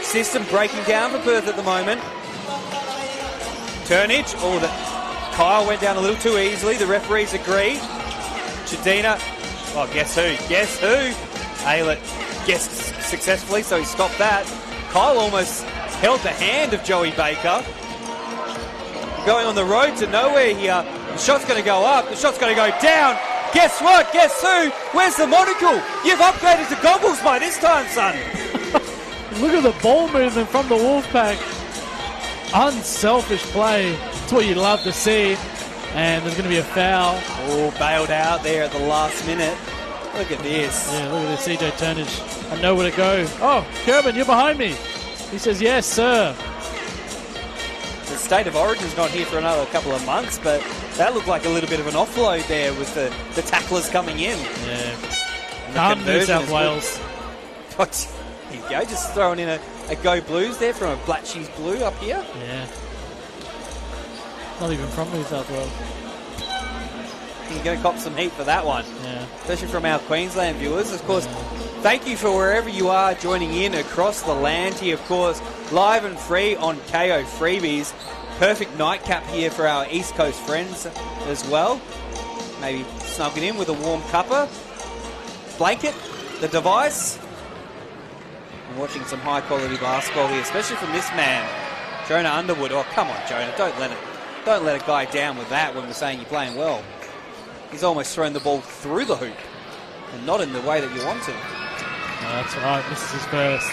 system breaking down for Perth at the moment. Turnage, Kyle went down a little too easily. The referees agreed. Chadina, well, guess who? Guess who? Aylett guessed successfully, so he stopped that. Kyle almost held the hand of Joey Baker. Going on the road to nowhere here. The shot's going to go up. The shot's going to go down. Guess what? Guess who? Where's the monocle? You've upgraded to goggles by this time, son. Look at the ball movement from the Wolfpack. Unselfish play. That's what you love to see. And there's going to be a foul. Oh, bailed out there at the last minute. Look at this. Yeah, look at this. CJ Turnage. I know where to go. Oh, Kerwin, you're behind me. He says, yes, sir. The State of Origin's not here for another couple of months, but that looked like a little bit of an offload there with the tacklers coming in. Yeah. Calm New South Wales. What? Here you go, just throwing in a Go Blues there from a Black Cheese Blue up here. Yeah. Not even from New South Wales. You're going to cop some heat for that one. Yeah. Especially from our Queensland viewers. Of course, thank you for wherever you are joining in across the land here. Of course, live and free on KO Freebies. Perfect nightcap here for our East Coast friends as well. Maybe snug it in with a warm cuppa. Blanket, the device. And watching some high quality basketball here, especially from this man, Jonah Underwood. Oh, come on, Jonah. Don't let a guy down with that when we're saying you're playing well. He's almost thrown the ball through the hoop and not in the way that you want to. Oh, that's right. This is his first.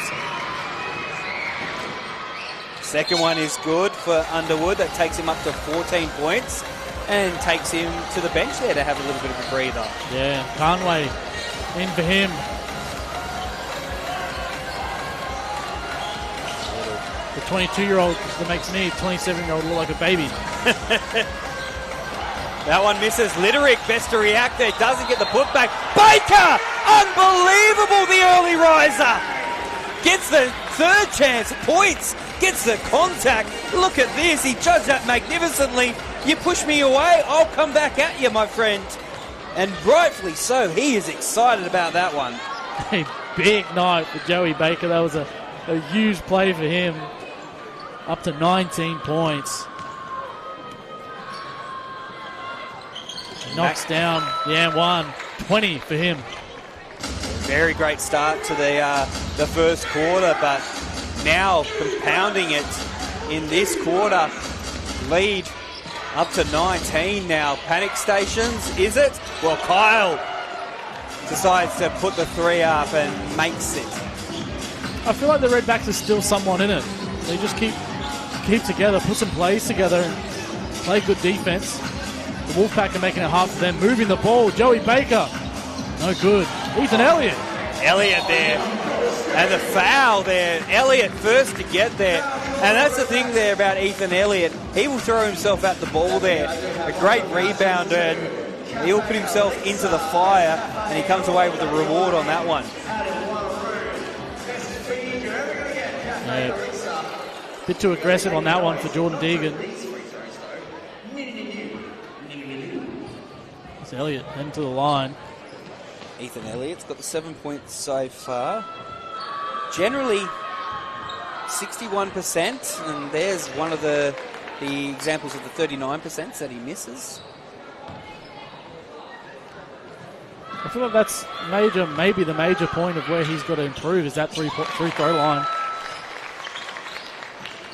Second one is good for Underwood. That takes him up to 14 points and takes him to the bench there to have a little bit of a breather. Yeah, Conway in for him. The 22-year-old that makes me, 27-year-old, look like a baby. That one misses. Litterick, best to react there. Doesn't get the putback. Baker! Unbelievable, the early riser. Gets the third chance. Points. Gets the contact. Look at this. He judged that magnificently. You push me away, I'll come back at you, my friend. And rightfully so. He is excited about that one. A big night for Joey Baker. That was a huge play for him. Up to 19 points. Knocks down the and one. 20 for him. Very great start to the first quarter, but now compounding it in this quarter. Lead up to 19 now. Panic stations, is it? Well, Kyle decides to put the three up and makes it. I feel like the Redbacks are still somewhat in it. They just keep together, put some plays together, and play good defense. The Wolfpack are making it hard for them. Moving the ball. Joey Baker. No good. Ethan Elliott. Elliott there. And the foul there. Elliott first to get there. And that's the thing there about Ethan Elliott. He will throw himself at the ball there. A great rebounder. And he'll put himself into the fire. And he comes away with a reward on that one. Yeah. Bit too aggressive on that one for Jordan Deegan. Elliott heading to the line. Ethan Elliott's got the 7 points so far. Generally 61%, and there's one of the examples of the 39% that he misses. I feel like that's maybe the major point of where he's got to improve is that free throw line.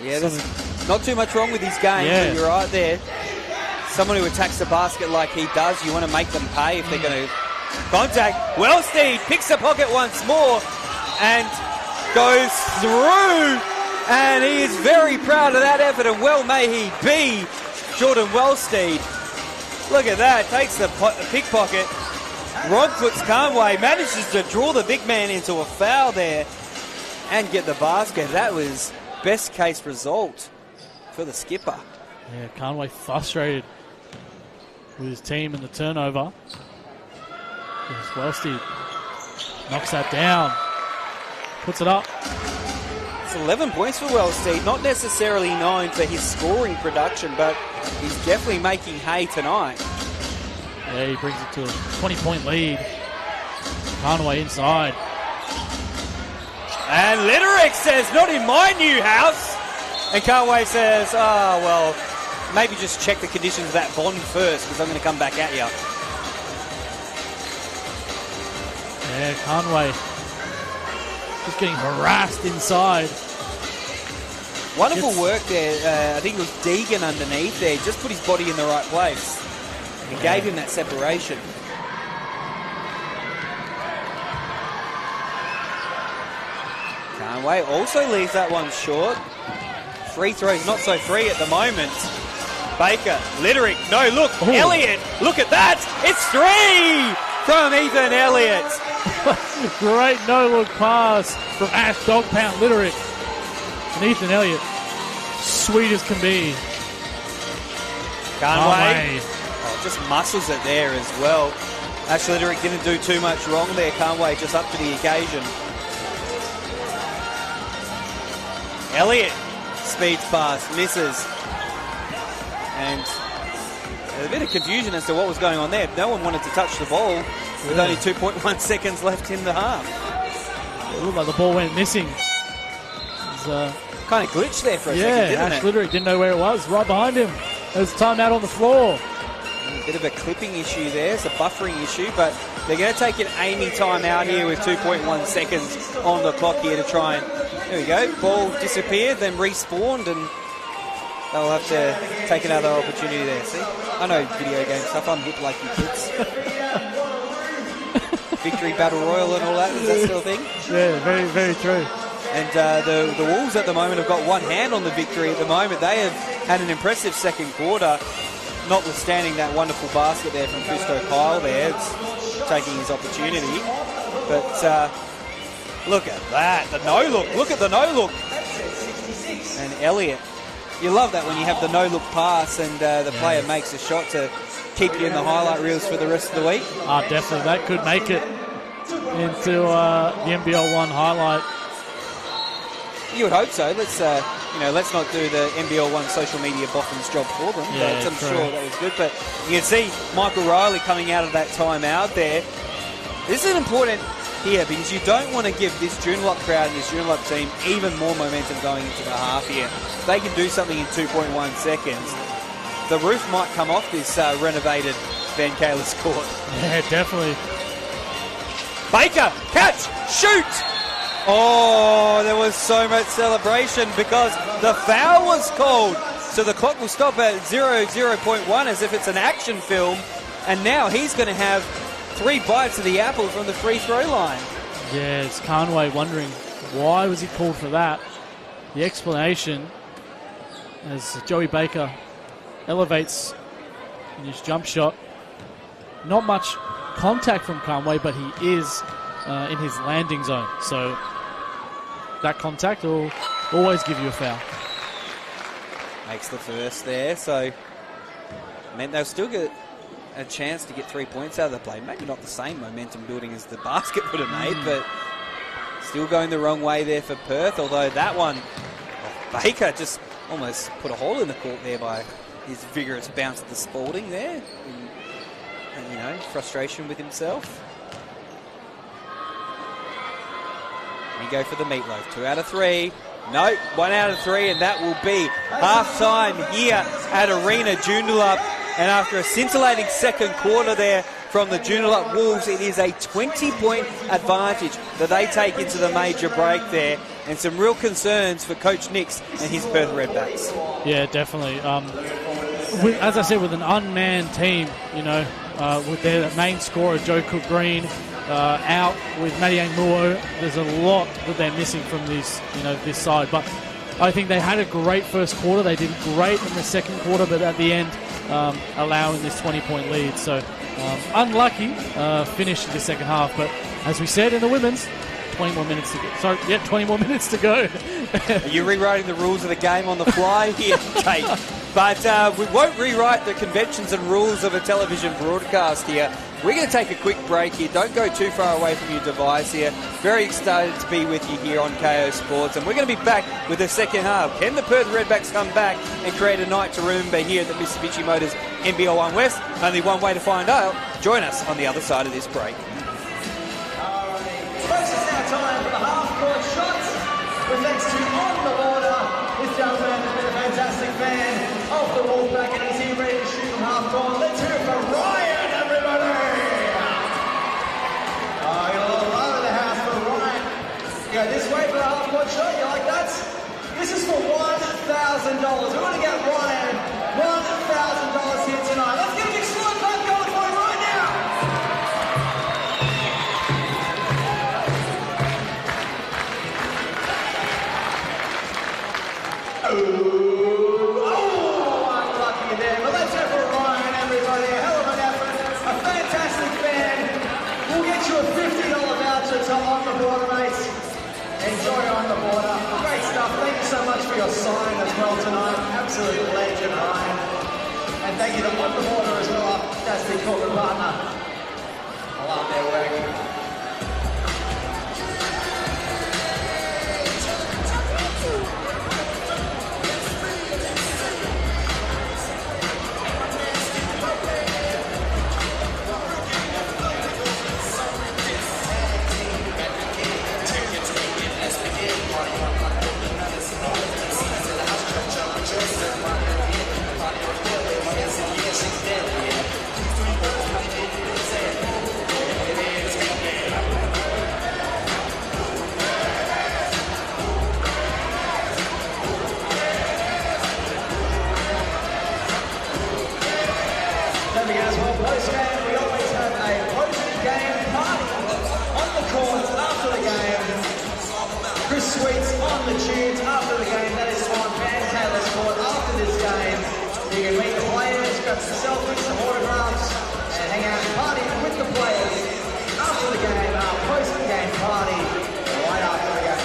Yeah, there's not too much wrong with his game, but you're right there. Someone who attacks the basket like he does, you want to make them pay if they're going to contact. Wellsteed picks the pocket once more and goes through. And he is very proud of that effort, and well may he be, Jordan Wellsteed. Look at that, takes the pickpocket. Rodfoots Conway manages to draw the big man into a foul there and get the basket. That was best case result for the skipper. Yeah, Conway frustrated with his team and the turnover. Wellsteed knocks that down. Puts it up. It's 11 points for Wellsteed. Not necessarily known for his scoring production, but he's definitely making hay tonight. Yeah, he brings it to a 20-point lead. Conway inside. And Litterick says, not in my new house. And Conway says, oh, well, maybe just check the conditions of that bond first, because I'm going to come back at you. Yeah, Conway just getting harassed inside. Wonderful work there. I think it was Deegan underneath there. Just put his body in the right place and gave him that separation. Conway also leaves that one short. Free throws not so free at the moment. Baker, Litterick, no look, Ooh. Elliott, look at that, it's 3 from Ethan Elliott. Great no-look pass from Ash Dog Pound Litterick. And Ethan Elliott, sweet as can be. Conway. Oh, just muscles it there as well. Ash Litterick didn't do too much wrong there. Conway just up to the occasion. Elliott speeds past, misses. And a bit of confusion as to what was going on there. No one wanted to touch the ball with only 2.1 seconds left in the half. It looked like the ball went missing. Kind of glitched there for a second, didn't Ash it? Litterick didn't know where it was. Right behind him. There's timeout on the floor. A bit of a clipping issue there. It's a buffering issue, but they're going to take an Amy timeout here with 2.1 seconds on the clock here to try and... There we go. Ball disappeared, then respawned, and they'll have to take another opportunity there. See? I know video game stuff. I'm hip like you kids. Victory Battle Royal and all that. Is that still a thing? Yeah, very, very true. And the Wolves at the moment have got one hand on the victory at the moment. They have had an impressive second quarter, notwithstanding that wonderful basket there from Kusto Kyle there. It's taking his opportunity. But look at that. The no-look. Look at the no-look. And Elliott. You love that when you have the no-look pass and the player makes a shot to keep you in the highlight reels for the rest of the week. Definitely. That could make it into the NBL 1 highlight. You would hope so. Let's not do the NBL 1 social media bottom's job for them. Yeah, but I'm true. sure that was good. But you can see Michael Riley coming out of that timeout there. This is important here because you don't want to give this Joondalup crowd and this Joondalup team even more momentum going into the half here. If they can do something in 2.1 seconds, the roof might come off this renovated Van Kalis court. Yeah, definitely. Baker, catch, shoot! Oh, there was so much celebration because the foul was called. So the clock will stop at 0.1 as if it's an action film. And now he's going to have 3 bites of the apple from the free throw line. Yeah, it's Conway wondering why was he called for that. The explanation, as Joey Baker elevates in his jump shot, not much contact from Conway, but he is in his landing zone. So that contact will always give you a foul. Makes the first there, so meant they'll still get a chance to get 3 points out of the play. Maybe not the same momentum building as the basket would have made, but still going the wrong way there for Perth, although that one, Baker just almost put a hole in the court there by his vigorous bounce at the Spalding there. And frustration with himself. We go for the meatloaf. 2 out of 3. No, 1 out of 3, and that will be half-time here at Arena Joondalup. And after a scintillating second quarter there from the Joondalup Wolves, it is a 20-point advantage that they take into the major break there. And some real concerns for Coach Nix and his Perth Redbacks. Yeah, definitely. As I said, with an unmanned team, with their main scorer, Joe Cook-Green, out with Madiang Muo, there's a lot that they're missing from this side. But I think they had a great first quarter. They did great in the second quarter, but at the end, allowing this 20-point lead. So unlucky finish in the second half. But as we said in the women's, 20 more minutes to go. 20 more minutes to go. Are you rewriting the rules of the game on the fly here, Kate? But we won't rewrite the conventions and rules of a television broadcast here. We're going to take a quick break here. Don't go too far away from your device here. Very excited to be with you here on KO Sports. And we're going to be back with the second half. Can the Perth Redbacks come back and create a night to remember here at the Mitsubishi Motors NBL 1 West? Only one way to find out. Join us on the other side of this break. Folks, it's now time for the half-court shots. With thanks to On the Border, this young man has been a fantastic fan of the Wolves fullback, and is he ready to shoot from half court? Let's hear it for Ryan, everybody! Oh, you got a little low in the house for Ryan. Go this way for a half court shot. You like that? This is for $1,000. We're going to get Ryan $1,000 here tonight. Let's get a big slide back going for him right now. Unlucky there. But let's go for Ryan, everybody. A hell of an effort. A fantastic band. We'll get you a $50 voucher to On The Border, mates. Enjoy On The Border. Great stuff. Thank you so much for your sign as well tonight. Absolute legend, Ryan. And thank you to On The Border as well, our fantastic corporate partner. I love their work. Post-game, we always have a post-game party on the courts after the game. Chris Sweets on the tunes after the game. That is on Van Taylor's court after this game. You can meet the players, grab some selfies, some autographs, and hang out and party with the players after the game. Our post-game party right after the game.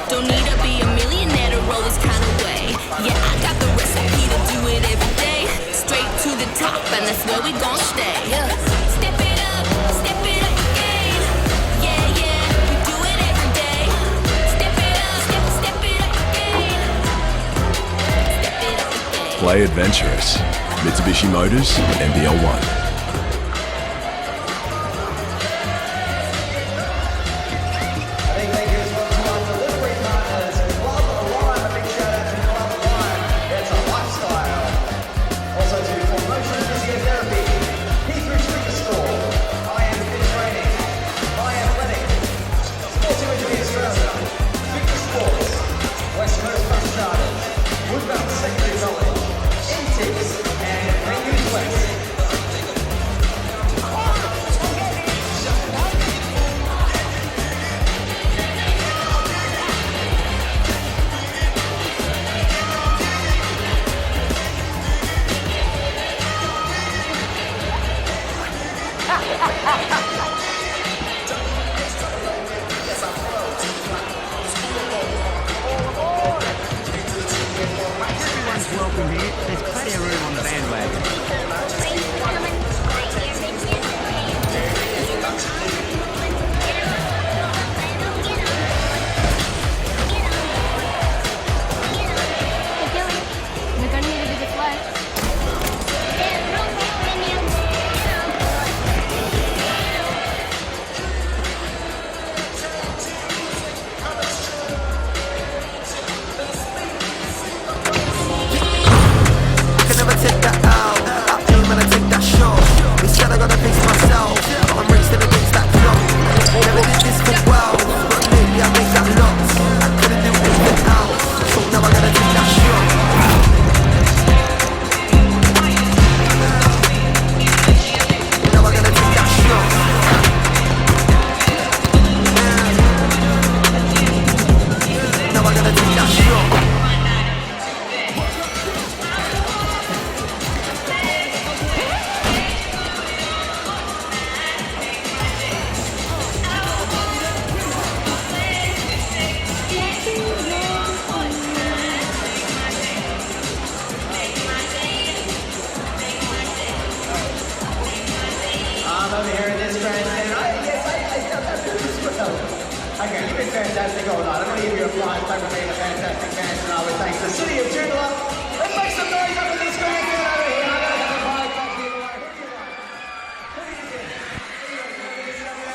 Don't need to be a millionaire to roll this kind of way. Yeah, I got the recipe to do it every day. Straight to the top, and that's where we gon' stay. Yeah. Step it up again. Yeah, yeah, we do it every day. Step it up, step it up again. Step it up again. Play adventurous. Mitsubishi Motors, MBL1. Woodbound Secondary College, Intakes, and Venues West. fantastic all night. I'm going to give you a flying clap for being a fantastic man tonight with thanks to the City of Joondalup. Let's make some noise up in this grand stand over here. I'm going to have a flying clap for you. Who do you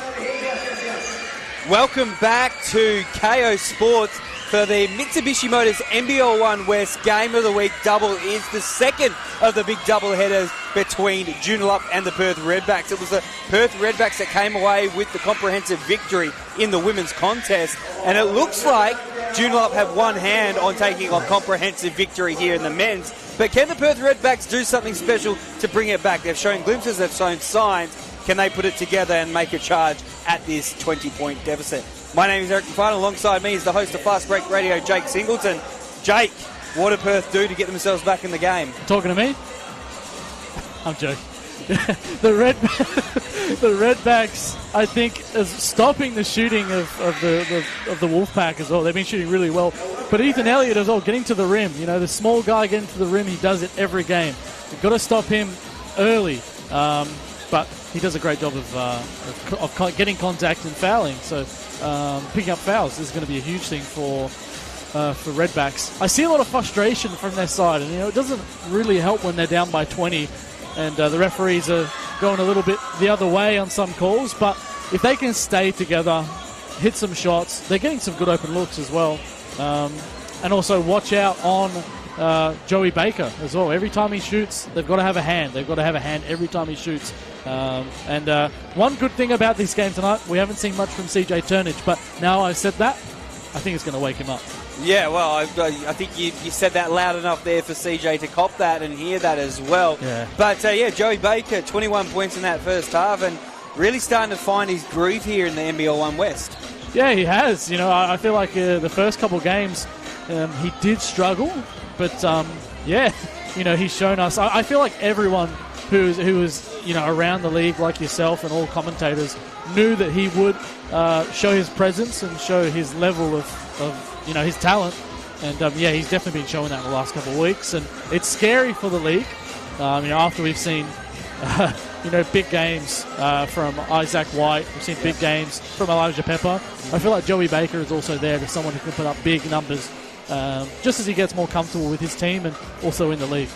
like? Yes, yes, yes. Welcome back to KO Sports for the Mitsubishi Motors NBL1 West Game of the Week double. Is the second of the big double headers between Joondalup and the Perth Redbacks. It was the Perth Redbacks that came away with the comprehensive victory in the women's contest, and it looks like Joondalup have one hand on taking a comprehensive victory here in the men's. But can the Perth Redbacks do something special to bring it back? They've shown glimpses, they've shown signs. Can they put it together and make a charge at this 20-point deficit? My name is Eric McFarlane. Alongside me is the host of Fast Break Radio, Jake Singleton. Jake, what did Perth do to get themselves back in the game? Talking to me? I'm joking. the Redbacks, I think, is stopping the shooting of the Wolfpack as well. They've been shooting really well. But Ethan Elliott as well, getting to the rim. You know, the small guy getting to the rim, he does it every game. You've got to stop him early. But he does a great job of getting contact and fouling. So picking up fouls is going to be a huge thing for Redbacks. I see a lot of frustration from their side, and it doesn't really help when they're down by 20, and the referees are going a little bit the other way on some calls. But if they can stay together, hit some shots, they're getting some good open looks as well. And also watch out on Joey Baker as well. Every time he shoots, they've got to have a hand. They've got to have a hand every time he shoots. And one good thing about this game tonight, we haven't seen much from CJ Turnage, but now I've said that, I think it's going to wake him up. Yeah, well, I think you said that loud enough there for CJ to cop that and hear that as well. Yeah. But, Joey Baker, 21 points in that first half and really starting to find his groove here in the NBL1 West. Yeah, he has. I feel like the first couple games he did struggle, but, he's shown us. I feel like everyone who was around the league, like yourself and all commentators, knew that he would show his presence and show his level of his talent. And, he's definitely been showing that in the last couple of weeks. And it's scary for the league, after we've seen, big games from Isaac White. We've seen big games from Elijah Pepper. I feel like Joey Baker is also there as someone who can put up big numbers just as he gets more comfortable with his team and also in the league.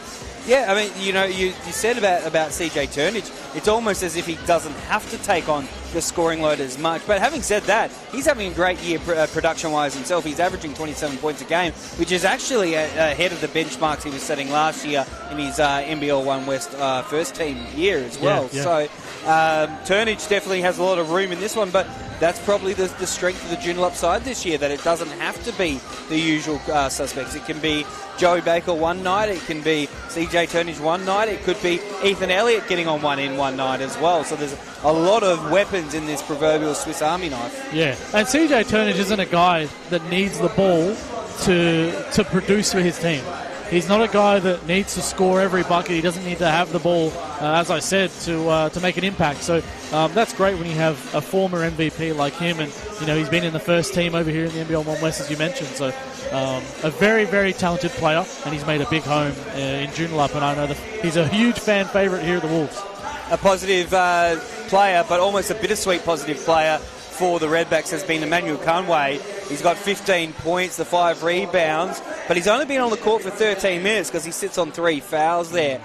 Yeah, I mean, you said about CJ Turnage, it's almost as if he doesn't have to take on the scoring load as much. But having said that, he's having a great year production-wise himself. He's averaging 27 points a game, which is actually ahead of the benchmarks he was setting last year in his NBL1 West first team year as well. Yeah. So Turnage definitely has a lot of room in this one, but that's probably the strength of the Joondalup side this year, that it doesn't have to be the usual suspects. It can be Joey Baker one night, it can be CJ Turnage one night, it could be Ethan Elliott getting on one night as well. So there's a lot of weapons in this proverbial Swiss Army knife. Yeah, and CJ Turnage isn't a guy that needs the ball to produce for his team. He's not a guy that needs to score every bucket. He doesn't need to have the ball, as I said, to make an impact. So that's great when you have a former MVP like him, and he's been in the first team over here in the NBL1 West, as you mentioned. So a very, very talented player, and he's made a big home in Joondalup, and I know that he's a huge fan favourite here at the Wolves. A positive player, but almost a bittersweet positive player for the Redbacks has been Emmanuel Conway. He's got 15 points, the 5 rebounds, but he's only been on the court for 13 minutes because he sits on 3 fouls there.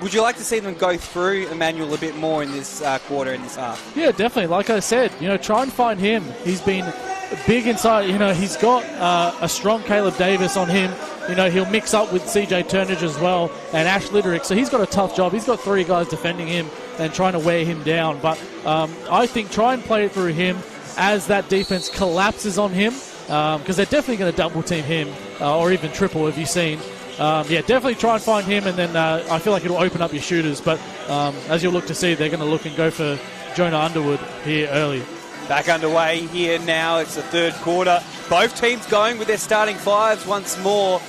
Would you like to see them go through Emmanuel a bit more in this quarter, in this half? Yeah, definitely. Like I said, try and find him. He's been big inside. He's got a strong Caleb Davis on him. He'll mix up with CJ Turnage as well and Ash Litterick. So he's got a tough job. He's got 3 guys defending him and trying to wear him down. But I think try and play it through him as that defense collapses on him, because they're definitely going to double team him or even triple, have you seen. Definitely try and find him, and then I feel like it'll open up your shooters. But as you'll look to see, they're going to look and go for Jonah Underwood here early. Back underway here now. It's the third quarter. Both teams going with their starting 5s once more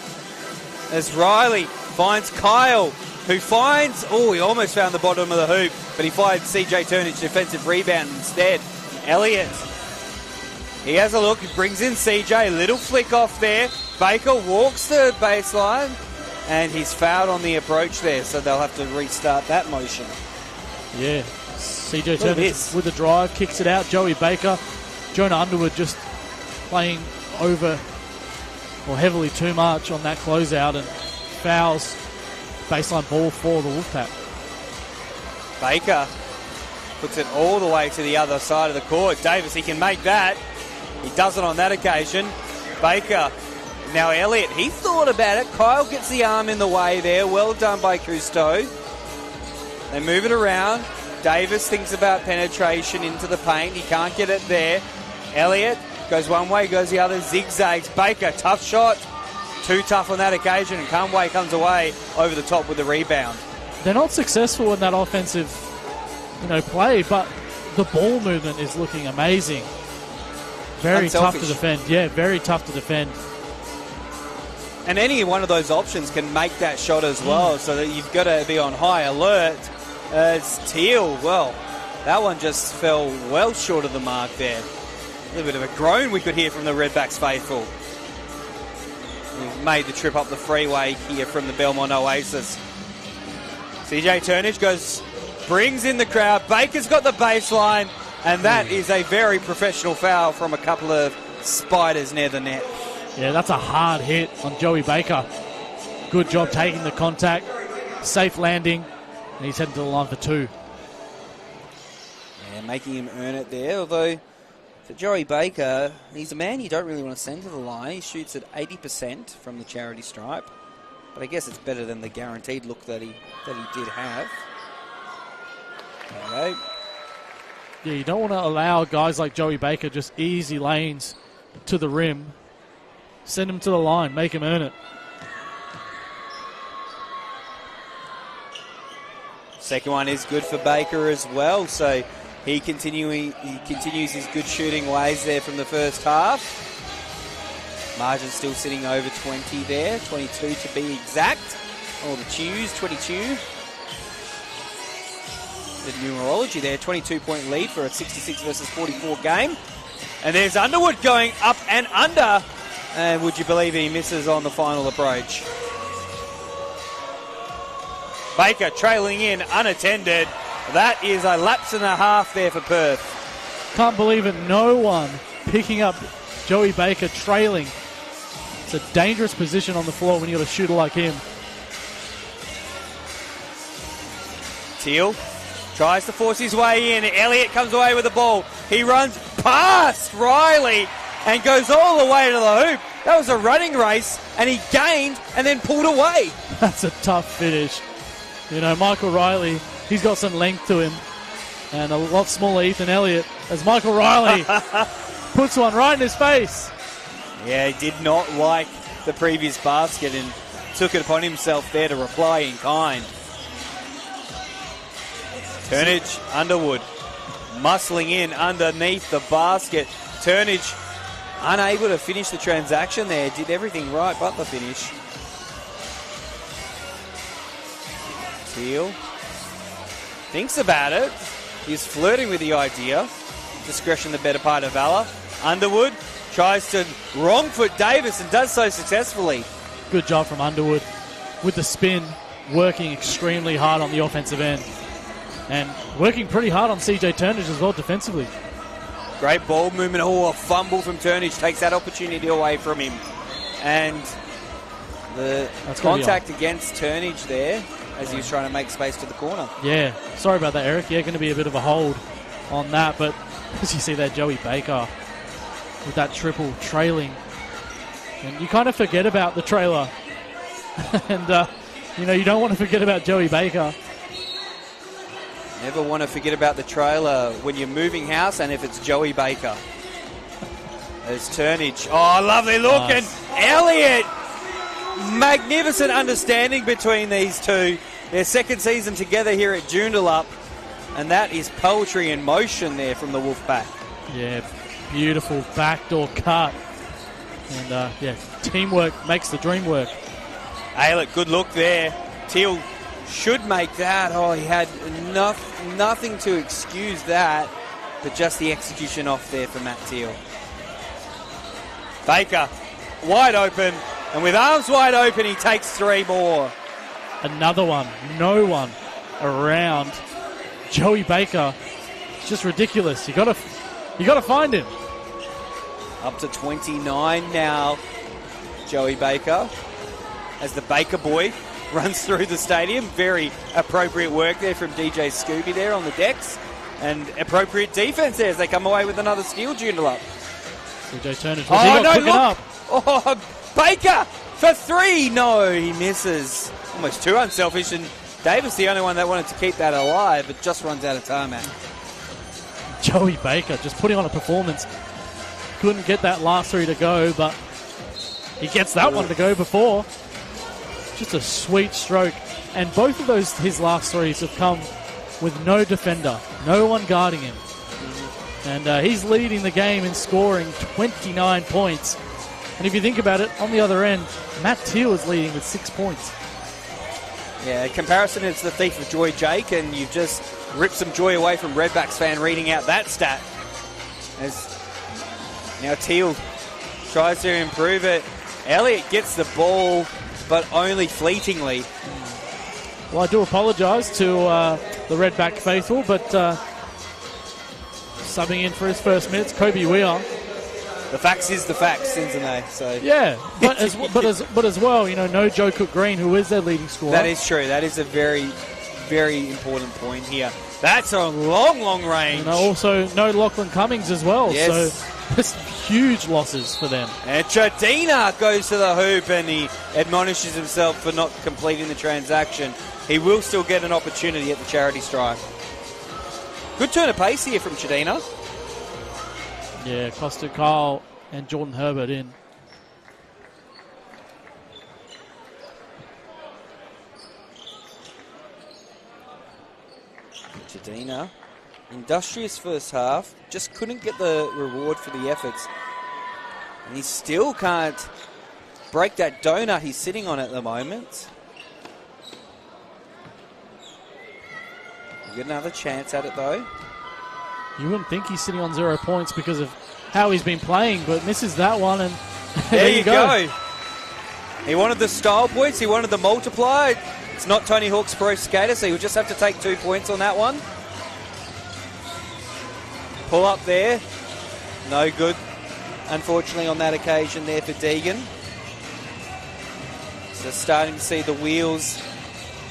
as Riley finds Kyle, who finds... he almost found the bottom of the hoop, but he finds CJ Turnage defensive rebound instead. Elliott, he has a look, he brings in CJ, little flick off there. Baker walks the baseline, and he's fouled on the approach there, so they'll have to restart that motion. Yeah, CJ Turnage with the drive, kicks it out. Joey Baker, Jonah Underwood just playing over or heavily too much on that closeout and fouls baseline ball for the Wolfpack. Baker puts it all the way to the other side of the court. Davis, he can make that. He doesn't on that occasion. Baker. Now Elliott, he thought about it. Kyle gets the arm in the way there. Well done by Cousteau. They move it around. Davis thinks about penetration into the paint. He can't get it there. Elliott goes one way, goes the other. Zigzags. Baker, tough shot. Too tough on that occasion. And Conway comes away over the top with the rebound. They're not successful in that offensive, play, but the ball movement is looking amazing. Very tough to defend. Yeah, very tough to defend. And any one of those options can make that shot as well, so that you've got to be on high alert. It's Teal. Well, that one just fell well short of the mark there. A little bit of a groan we could hear from the Redbacks faithful. We've made the trip up the freeway here from the Belmont Oasis. CJ Turnage brings in the crowd. Baker's got the baseline, and that is a very professional foul from a couple of spiders near the net. Yeah, that's a hard hit on Joey Baker. Good job taking the contact. Safe landing. And he's heading to the line for 2. Yeah, making him earn it there. Although, for Joey Baker, he's a man you don't really want to send to the line. He shoots at 80% from the charity stripe. But I guess it's better than the guaranteed look that he did have. Okay. Yeah, you don't want to allow guys like Joey Baker just easy lanes to the rim. Send him to the line. Make him earn it. Second one is good for Baker as well. So he continues his good shooting ways there from the first half. Margin still sitting over 20 there. 22 to be exact. All the twos, 22. The numerology there. 22-point lead for a 66 versus 44 game. And there's Underwood going up and under. And would you believe he misses on the final approach? Baker trailing in unattended. That is a lapse and a half there for Perth. Can't believe it. No one picking up Joey Baker trailing. It's a dangerous position on the floor when you've got a shooter like him. Teal tries to force his way in. Elliott comes away with the ball. He runs past Riley and goes all the way to the hoop. That was a running race, and he gained and then pulled away. That's a tough finish. Michael Riley, he's got some length to him, and a lot smaller Ethan Elliott, as Michael Riley puts one right in his face. Yeah, he did not like the previous basket and took it upon himself there to reply in kind. Turnage, Underwood, muscling in underneath the basket. Turnage unable to finish the transaction there. Did everything right but the finish. Teal thinks about it. He's flirting with the idea. Discretion the better part of valor. Underwood tries to wrong foot Davis and does so successfully. Good job from Underwood with the spin, working extremely hard on the offensive end. And working pretty hard on CJ Turnage as well defensively. Great ball movement. A fumble from Turnage takes that opportunity away from him. And the contact against Turnage there as he was trying to make space to the corner. Yeah, sorry about that, Eric. Yeah, going to be a bit of a hold on that. But as you see there, Joey Baker with that triple trailing. And you kind of forget about the trailer. And, you don't want to forget about Joey Baker. Never want to forget about the trailer when you're moving house and if it's Joey Baker. There's Turnage. Oh, lovely look. Nice. And Elliott. Magnificent understanding between these two. Their second season together here at Joondalup. And that is poetry in motion there from the Wolfpack. Yeah, beautiful backdoor cut. And, teamwork makes the dream work. Aylett, good look there. Teal should make that. Oh, he had nothing to excuse that, but just the execution off there for Matt Teal. Baker, wide open, and with arms wide open, he takes 3 more. Another one. No one around Joey Baker. It's just ridiculous. You got to find him. Up to 29 now, Joey Baker, as the Baker boy runs through the stadium. Very appropriate work there from DJ Scooby there on the decks. And appropriate defense there as they come away with another steal, Joondalup. CJ Turner, he got quick up. Oh, Baker for 3. No, he misses. Almost too unselfish, and Davis the only one that wanted to keep that alive, but just runs out of tarmac. Joey Baker just putting on a performance. Couldn't get that last 3 to go, but he gets that one to go before. Just a sweet stroke. And both of those, his last 3s have come with no defender, no one guarding him. And he's leading the game in scoring, 29 points. And if you think about it, on the other end, Matt Teal is leading with 6 points. Yeah, comparison is the thief of joy, Jake, and you've just ripped some joy away from Redbacks fan reading out that stat. As now Teal tries to improve it. Elliott gets the ball, but only fleetingly. Well, I do apologise to the Redback faithful, but subbing in for his first minutes, Kobe Weir. The facts is the facts, isn't they? So yeah, but as well, you know, no Joe Cook Green, who is their leading scorer. That is true. That is a very, very important point here. That's a long range. And also no Lachlan Cummings as well. Yes. So just huge losses for them. And Chadina goes to the hoop and he admonishes himself for not completing the transaction. He will still get an opportunity at the charity stripe. Good turn of pace here from Chadina. Yeah, Costa Kyle and Jordan Herbert in. Chadina, industrious first half, just couldn't get the reward for the efforts. And he still can't break that donut he's sitting on at the moment. Get another chance at it though. You wouldn't think he's sitting on 0 points because of how he's been playing, but misses that one, and there you go. He wanted the style points, he wanted the multiplier. It's not Tony Hawk's Pro Skater, so he'll just have to take 2 points on that one. Pull up there. No good, unfortunately, on that occasion there for Deegan. So starting to see the wheels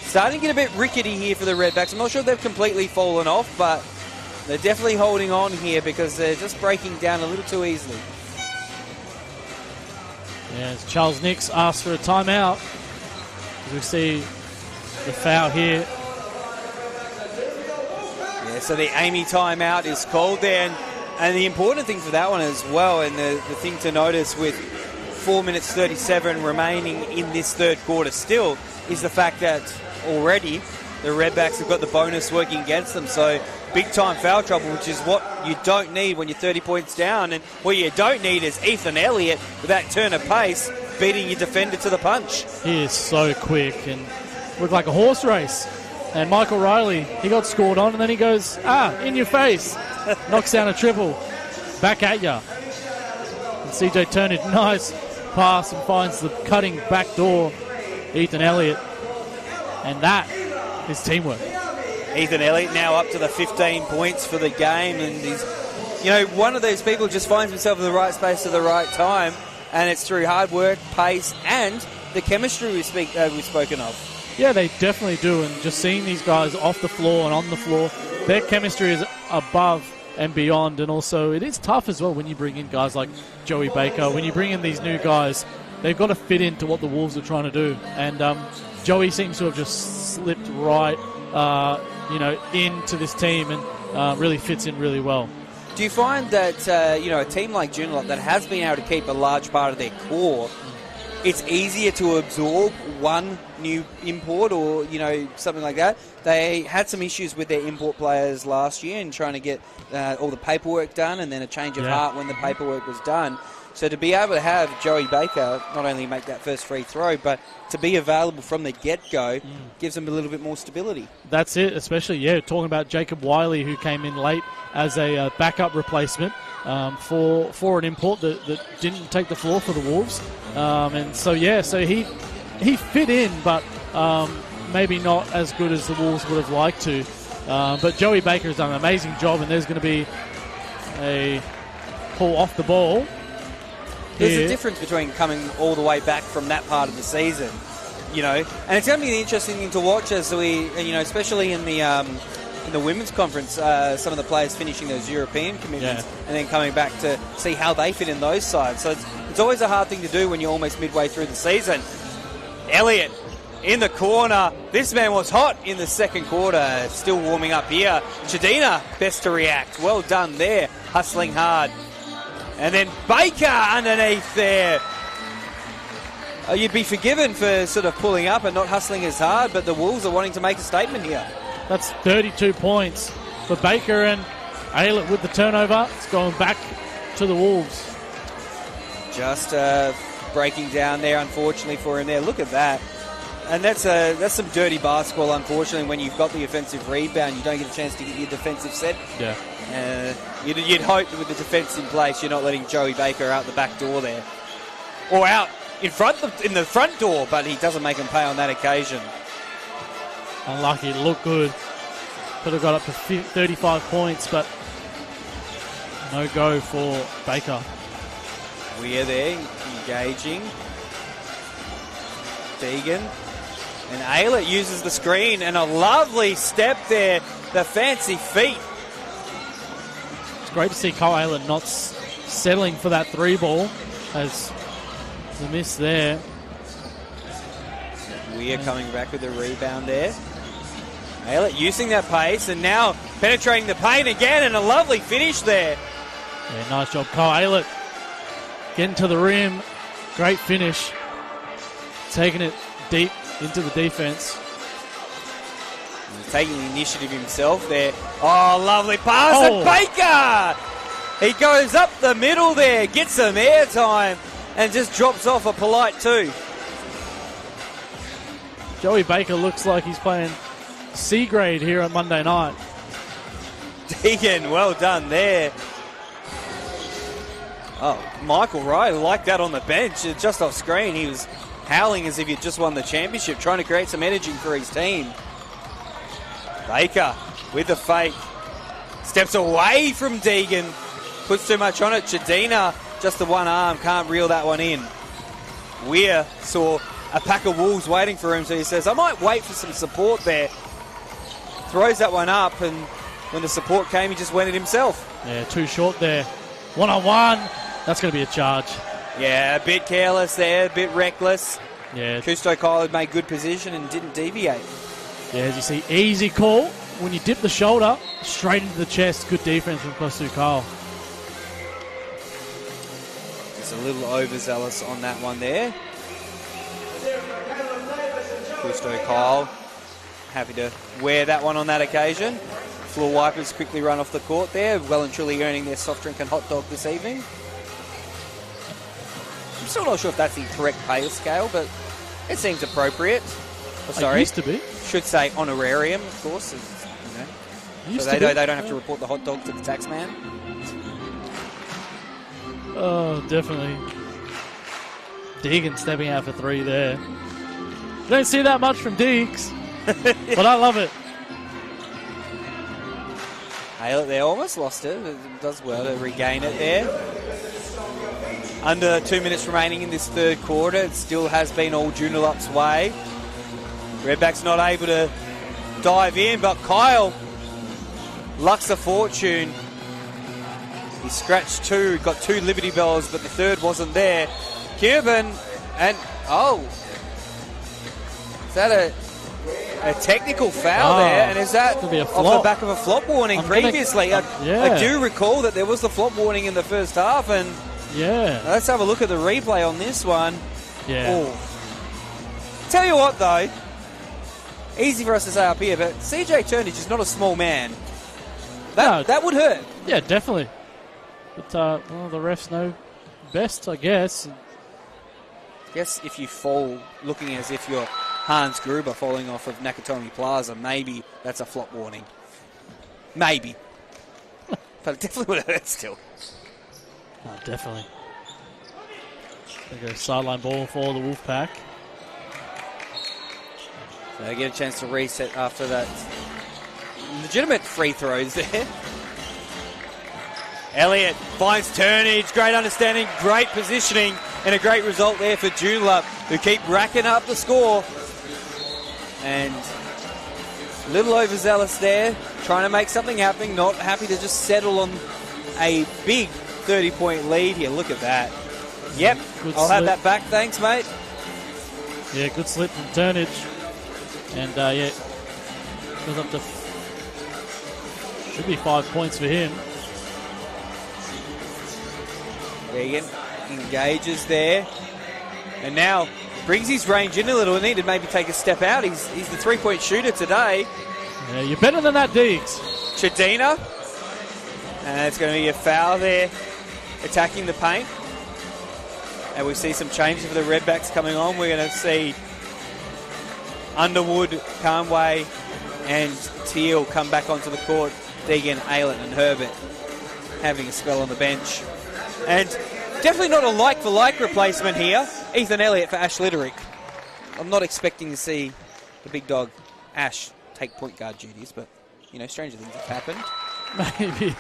starting to get a bit rickety here for the Redbacks. I'm not sure they've completely fallen off, but they're definitely holding on here because they're just breaking down a little too easily. Yeah, Charles Nix asked for a timeout. As we see the foul here. Yeah, so the Amy timeout is called there. And the important thing for that one as well, and the thing to notice with 4 minutes 37 remaining in this third quarter still, is the fact that already the Redbacks have got the bonus working against them. So big time foul trouble, which is what you don't need when you're 30 points down. And what you don't need is Ethan Elliott with that turn of pace beating your defender to the punch. He is so quick and looked like a horse race. And Michael Riley, he got scored on and then he goes, in your face. Knocks down a triple. Back at ya. And CJ Turner, nice pass and finds the cutting back door, Ethan Elliott. And that is teamwork. Ethan Elliott now up to the 15 points for the game, and he's, you know, one of those people just finds himself in the right space at the right time, and it's through hard work, pace, and the chemistry we've spoken of. Yeah, they definitely do, and just seeing these guys off the floor and on the floor, their chemistry is above and beyond, and also it is tough as well when you bring in guys like Joey Baker. When you bring in these new guys, they've got to fit into what the Wolves are trying to do, and Joey seems to have just slipped right into this team and really fits in really well. Do you find that, a team like Joondalup that has been able to keep a large part of their core, it's easier to absorb one new import or, something like that? They had some issues with their import players last year and trying to get all the paperwork done, and then a change of heart when the paperwork was done. So to be able to have Joey Baker not only make that first free throw, but to be available from the get-go gives them a little bit more stability. That's it, especially, talking about Jacob Wiley, who came in late as a backup replacement for an import that didn't take the floor for the Wolves. So he fit in, but maybe not as good as the Wolves would have liked to. But Joey Baker has done an amazing job, and there's going to be a pull off the ball. There's here. a difference between coming all the way back from that part of the season, you know, and it's going to be an interesting thing to watch as we, you know, especially in the women's conference, some of the players finishing those European commitments and then coming back to see how they fit in those sides. So it's always a hard thing to do when you're almost midway through the season. Elliott in the corner. This man was hot in the second quarter. Still warming up here. Chadina, best to react. Well done there. Hustling hard. And then Baker underneath there. You'd be forgiven for sort of pulling up and not hustling as hard, but the Wolves are wanting to make a statement here. That's 32 points for Baker, and Aylett with the turnover. It's going back to the Wolves. Just breaking down there, unfortunately, for him there. Look at that. And that's some dirty basketball, unfortunately, when you've got the offensive rebound. You don't get a chance to get your defensive set. Yeah. You'd hope that with the defence in place, you're not letting Joey Baker out the back door there. Or out in the front door, but he doesn't make him pay on that occasion. Unlucky. It looked good. Could have got up to 35 points, but no go for Baker. We're there, engaging. Deegan. And Aylett uses the screen, and a lovely step there. The fancy feet. It's great to see Kyle Aylett not settling for that three ball, as the miss there. We're coming back with a rebound there. Aylett using that pace, and now penetrating the paint again, and a lovely finish there. Yeah, nice job, Kyle Aylett. Getting to the rim. Great finish. Taking it deep into the defense. He's taking the initiative himself there. Oh, lovely pass. And Baker! He goes up the middle there, gets some air time, and just drops off a polite two. Joey Baker looks like he's playing C grade here on Monday night. Deegan, well done there. Oh, Michael Wright like that on the bench, just off screen. He was howling as if he'd just won the championship, trying to create some energy for his team. Baker with the fake. Steps away from Deegan. Puts too much on it. Chadina, just the one arm, can't reel that one in. Weir saw a pack of Wolves waiting for him, so he says, I might wait for some support there. Throws that one up, and when the support came, he just went it himself. Yeah, too short there. One-on-one. That's going to be a charge. Yeah, a bit careless there, a bit reckless. Yeah. Kusto Kyle had made good position and didn't deviate. Yeah, as you see, easy call. When you dip the shoulder, straight into the chest. Good defense from Kusto Kyle. Just a little overzealous on that one there. Kusto Kyle happy to wear that one on that occasion. Floor wipers quickly run off the court there, well and truly earning their soft drink and hot dog this evening. I'm still not sure if that's the correct pay scale, but it seems appropriate. Oh, sorry, It used to be. should say honorarium, of course. So they don't have to report the hot dog to the tax man. Oh, definitely. Deegan stepping out for three there. You don't see that much from Deeks, but I love it. Aylett there almost lost it. It does well to regain it there. Under 2 minutes remaining in this third quarter. It still has been all Joondalups' way. Redback's not able to dive in, but Kyle lucks a fortune. He scratched two, got two Liberty Bells, but the third wasn't there. Cuban, and is that a technical foul there? And is that gonna be a off flop. the back of a flop warning previously? I do recall that there was the flop warning in the first half, and let's have a look at the replay on this one. Tell you what, though, easy for us to say up here, but CJ Turnage is not a small man. That would hurt. Yeah, definitely. But well, the refs know best, I guess. I guess if you fall looking as if you're Hans Gruber falling off of Nakatomi Plaza, maybe that's a flop warning. Maybe. But it definitely would hurt still. Oh, definitely. There goes sideline ball for the Wolfpack. So they get a chance to reset after that. Legitimate free throws there. Elliott finds Turnage. Great understanding, great positioning, and a great result there for Joondalup, who keep racking up the score. And a little overzealous there, trying to make something happen, not happy to just settle on a big 30-point lead here. Look at that. Yep, I'll have that back. Thanks, mate. Yeah, good slip from Turnage. And, yeah, goes up to... should be 5 points for him. Egan engages there. And now brings his range in a little. He needed to maybe take a step out. He's the three-point shooter today. Yeah, you're better than that, Deeks. Chadina. And it's going to be a foul there, attacking the paint. And we see some changes for the Redbacks coming on. We're going to see Underwood, Conway, and Teal come back onto the court. Deegan, Aylett, and Herbert having a spell on the bench. And definitely not a like-for-like replacement here. Ethan Elliott for Ash Litterick. I'm not expecting to see the big dog Ash take point guard duties, but, you know, stranger things have happened. Maybe.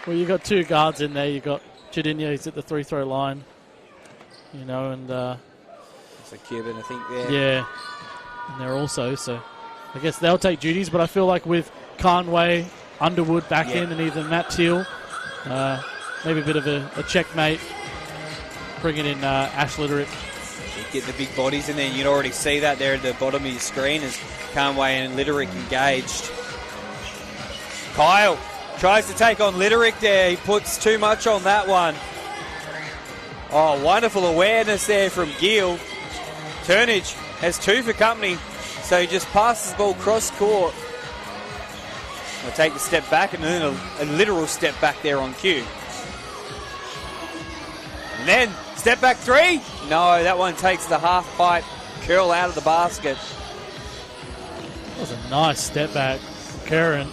Well, you got two guards in there. You got Chadinia, who's at the three-throw line. You know, and... it's a Cuban, I think, there. Yeah. And they're also, so... I guess they'll take duties, but I feel like with Conway, Underwood back in, and even Matt Teal, maybe a bit of a checkmate. Bringing in Ash Litterick. You get the big bodies in there. You can already see that there at the bottom of your screen as Conway and Litterick engaged. Kyle tries to take on Litterick there. He puts too much on that one. Oh, wonderful awareness there from Gill. Turnage has two for company, so he just passes the ball cross court. We'll take the step back and then a literal step back there on cue. And then step back three. No, that one takes the half pipe curl out of the basket. That was a nice step back. Curran.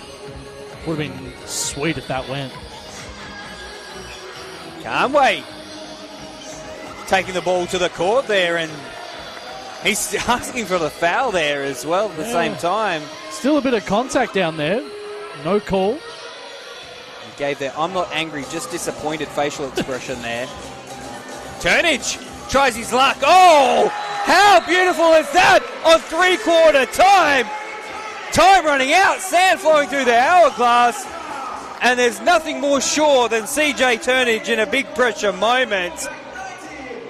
Would have been sweet if that went. Conway taking the ball to the court there, and he's asking for the foul there as well at the same time. Still a bit of contact down there. No call. He gave their I'm not angry, just disappointed facial expression there. Turnage tries his luck. Oh, how beautiful is that on three-quarter time? Time running out, sand flowing through the hourglass, and there's nothing more sure than CJ Turnage in a big pressure moment.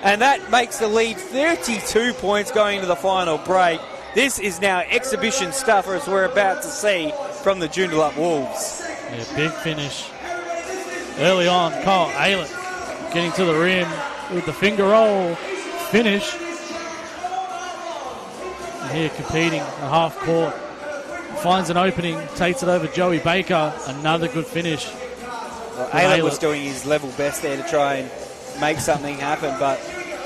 And that makes the lead 32 points going into the final break. This is now exhibition stuff as we're about to see from the Joondalup Wolves. Yeah, big finish. Early on, Kyle Aylett getting to the rim with the finger roll finish. And here competing a half court. Finds an opening, takes it over Joey Baker. Another good finish. Well, Aylett was doing his level best there to try and make something happen, but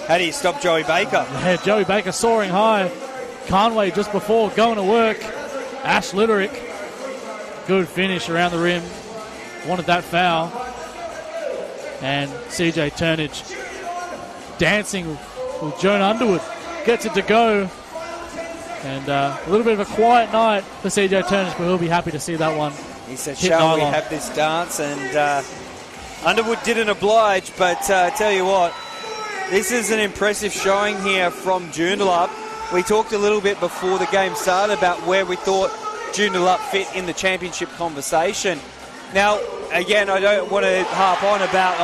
how do you stop Joey Baker? Yeah, Joey Baker soaring high. Conway just before going to work. Ash Litterick. Good finish around the rim. Wanted that foul. And CJ Turnage dancing with Joan Underwood. Gets it to go. And a little bit of a quiet night for CJ Turnage, but he'll be happy to see that one. He said, shall we have this dance? And Underwood didn't oblige, but I tell you what, this is an impressive showing here from Joondalup. We talked a little bit before the game started about where we thought Joondalup fit in the championship conversation. Now, again, I don't want to harp on about,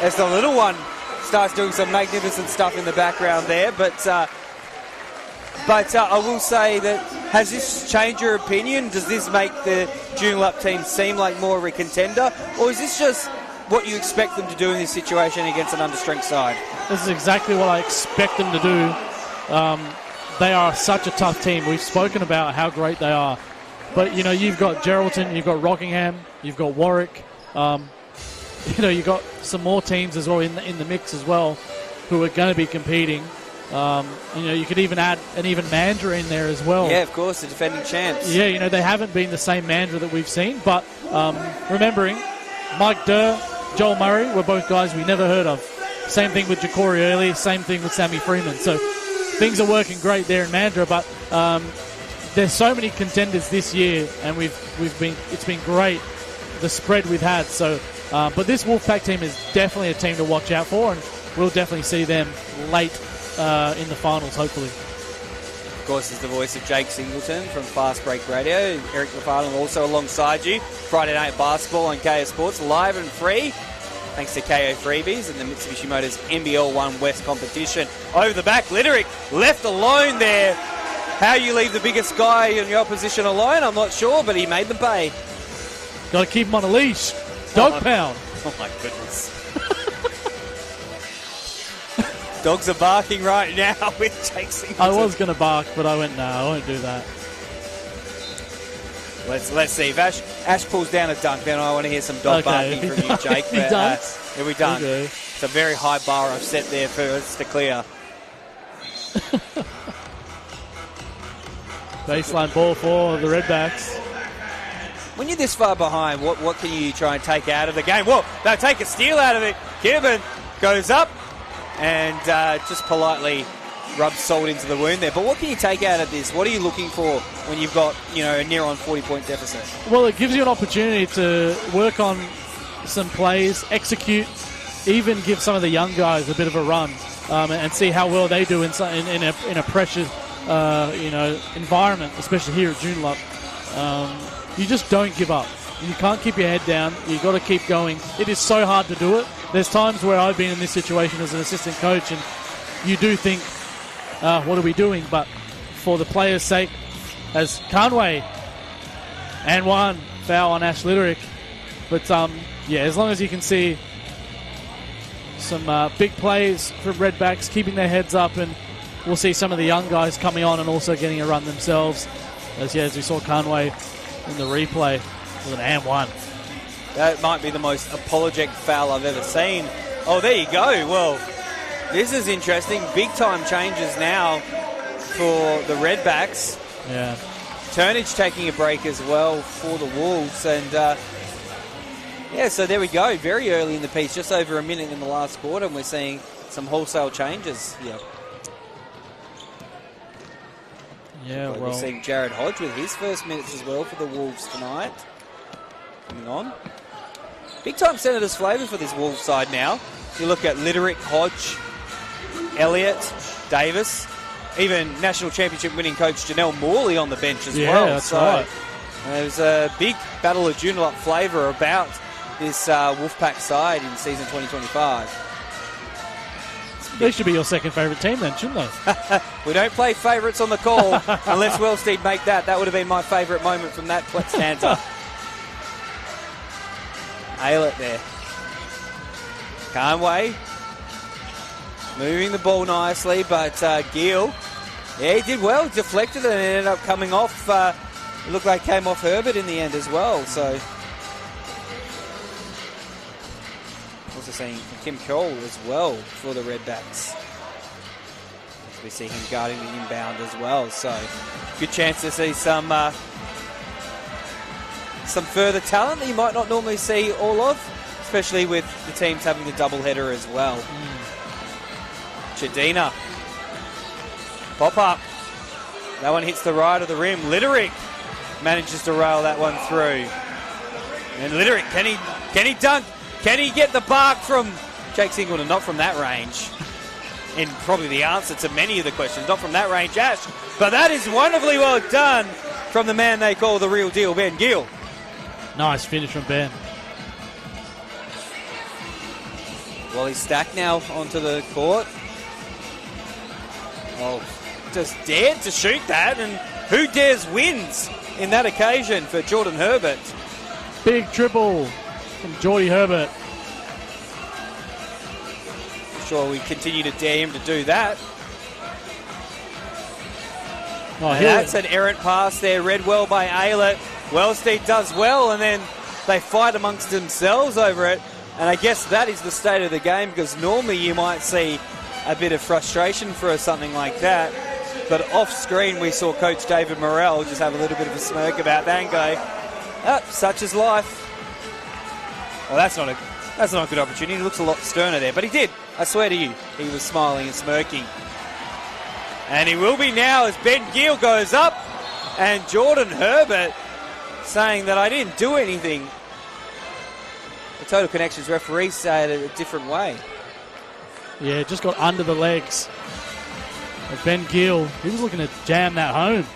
as the little one starts doing some magnificent stuff in the background there, but I will say that, has this changed your opinion? Does this make the Joondalup team seem like more of a contender? Or is this just what you expect them to do in this situation against an understrength side? This is exactly what I expect them to do. They are such a tough team. We've spoken about how great they are. But, you know, you've got Geraldton, you've got Rockingham, you've got Warwick. You've got some more teams as well in the mix as well who are going to be competing. You could even add an even Mandurah in there as well. Yeah, of course, the defending champs. Yeah, they haven't been the same Mandurah that we've seen. But remembering, Mike Durr, Joel Murray were both guys we never heard of. Same thing with Ja'Cory Early, same thing with Sammy Freeman. So things are working great there in Mandurah, but there's so many contenders this year, and it's been great, the spread we've had. So But this Wolfpack team is definitely a team to watch out for, and we'll definitely see them late in the finals, hopefully. Of course, is the voice of Jake Singleton from Fast Break Radio. Eric McFarlane also alongside you. Friday Night Basketball on KO Sports, live and free. Thanks to KO Freebies and the Mitsubishi Motors NBL 1 West competition. Over the back, Litterick left alone there. How you leave the biggest guy in your opposition alone, I'm not sure, but he made them pay. Got to keep him on a leash. Dog pound. Oh my goodness. Dogs are barking right now with Jake Singleton. I was going to bark, but I went, no, I won't do that. Let's see. If Ash pulls down a dunk, then I want to hear some dog barking from you, Jake. He dunks. Here we done. Okay. It's a very high bar I've set there for us to clear. Baseline ball for the Redbacks. When you're this far behind, what can you try and take out of the game? Well, they'll take a steal out of it. Kidman goes up and just politely rubs salt into the wound there. But what can you take out of this? What are you looking for when you've got, a near-on 40-point deficit? Well, it gives you an opportunity to work on some plays, execute, even give some of the young guys a bit of a run, and see how well they do in a pressured, environment, especially here at Joondalup. You just don't give up. You can't keep your head down. You've got to keep going. It is so hard to do it. There's times where I've been in this situation as an assistant coach, and you do think, what are we doing? But for the players' sake, as Conway and one foul on Ash Litterick. But, as long as you can see some big plays from Redbacks, keeping their heads up, and we'll see some of the young guys coming on and also getting a run themselves. As we saw Conway in the replay with an and one. That might be the most apologetic foul I've ever seen. Oh, there you go. Well, this is interesting. Big time changes now for the Redbacks. Yeah. Turnage taking a break as well for the Wolves. And, so there we go. Very early in the piece, just over a minute in the last quarter, and we're seeing some wholesale changes. We're seeing Jared Hodge with his first minutes as well for the Wolves tonight. Coming on. Big time Senators flavour for this Wolves side now. You look at Litterick, Hodge, Elliott, Davis, even National Championship winning coach Janelle Morley on the bench as well. That's right. There's a big battle of Joondalup flavour about this Wolfpack side in season 2025. They should be your second favourite team then, shouldn't they? We don't play favourites on the call unless Wellstead make that. That would have been my favourite moment from that stanza. Aylett there. Conway moving the ball nicely, but Gill, he did well, deflected it and it ended up coming off. It looked like it came off Herbert in the end as well. So also seeing Tim Cole as well for the Redbacks. As we see him guarding the inbound as well. So good chance to see some further talent that you might not normally see all of, especially with the teams having the doubleheader as well. Chadina. Pop up. That one hits the right of the rim. Litterick manages to rail that one through. And Litterick, can he dunk? Can he get the bark from Jake Singleton? Not from that range. And probably the answer to many of the questions. Not from that range, Ash. But that is wonderfully well done from the man they call the real deal, Ben Gill. Nice finish from Ben. Well, he's stacked now onto the court. Oh, just dared to shoot that, and who dares wins in that occasion for Jordan Herbert. Big triple from Jordy Herbert. I'm sure we continue to dare him to do that. That's an errant pass there, read well by Aylett. Wellstead does well, and then they fight amongst themselves over it. And I guess that is the state of the game, because normally you might see a bit of frustration for something like that. But off screen, we saw Coach David Morrell just have a little bit of a smirk about that and go, such is life. Well, that's not a good opportunity. He looks a lot sterner there, but he did. I swear to you, he was smiling and smirking. And he will be now as Ben Gill goes up, and Jordan Herbert saying that I didn't do anything. The Total Connections referee say it a different way. Yeah, just got under the legs of Ben Gill. He was looking to jam that home.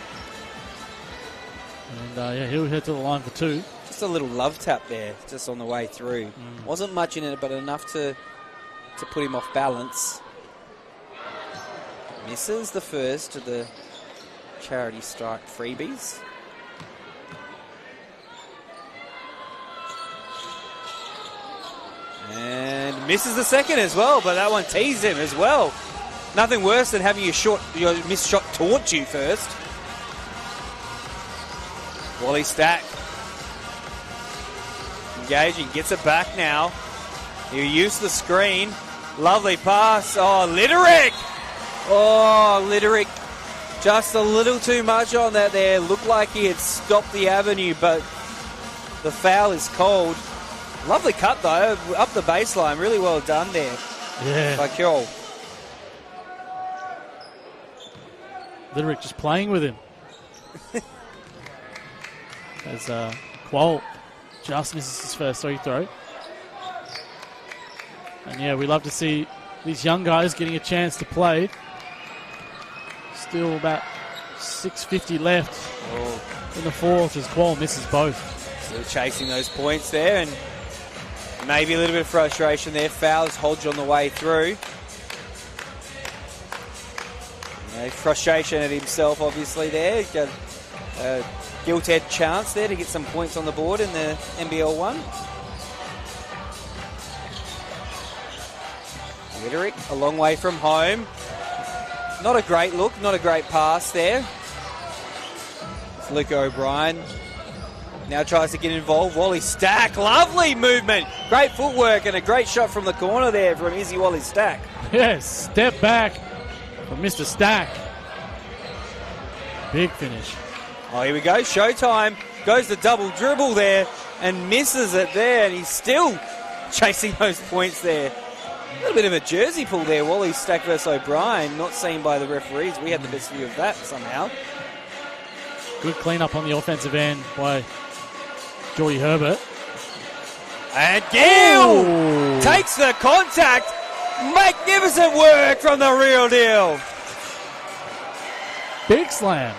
And he'll head to the line for 2. Just a little love tap there, just on the way through. Wasn't much in it, but enough to put him off balance. Misses the first of the charity strike freebies. And misses the second as well, but that one teased him as well. Nothing worse than having your missed shot taunt you first. Wally Stack. Engaging, gets it back now. He'll use the screen. Lovely pass. Oh, Litterick! Oh, Litterick. Just a little too much on that there. Looked like he had stopped the avenue, but the foul is called. Lovely cut, though, up the baseline. Really well done there by Kjol. Litterick just playing with him. As Quoll just misses his first free throw. And we love to see these young guys getting a chance to play. Still about 6:50 left in the fourth as Quoll misses both. Still chasing those points there, and maybe a little bit of frustration there. Fouls Hodge on the way through. Frustration at himself, obviously, there. Got a gilt-edged chance there to get some points on the board in the NBL 1. Litterick, a long way from home. Not a great look, not a great pass there. It's Luke O'Brien. Now tries to get involved. Wally Stack, lovely movement. Great footwork and a great shot from the corner there from Izzy Wally Stack. Yes, step back from Mr. Stack. Big finish. Oh, here we go. Showtime. Goes the double dribble there and misses it there. And he's still chasing those points there. A little bit of a jersey pull there. Wally Stack versus O'Brien. Not seen by the referees. We had the best view of that somehow. Good clean-up on the offensive end by Geordie Herbert. And Gill takes the contact. Magnificent work from the real deal. Big slam.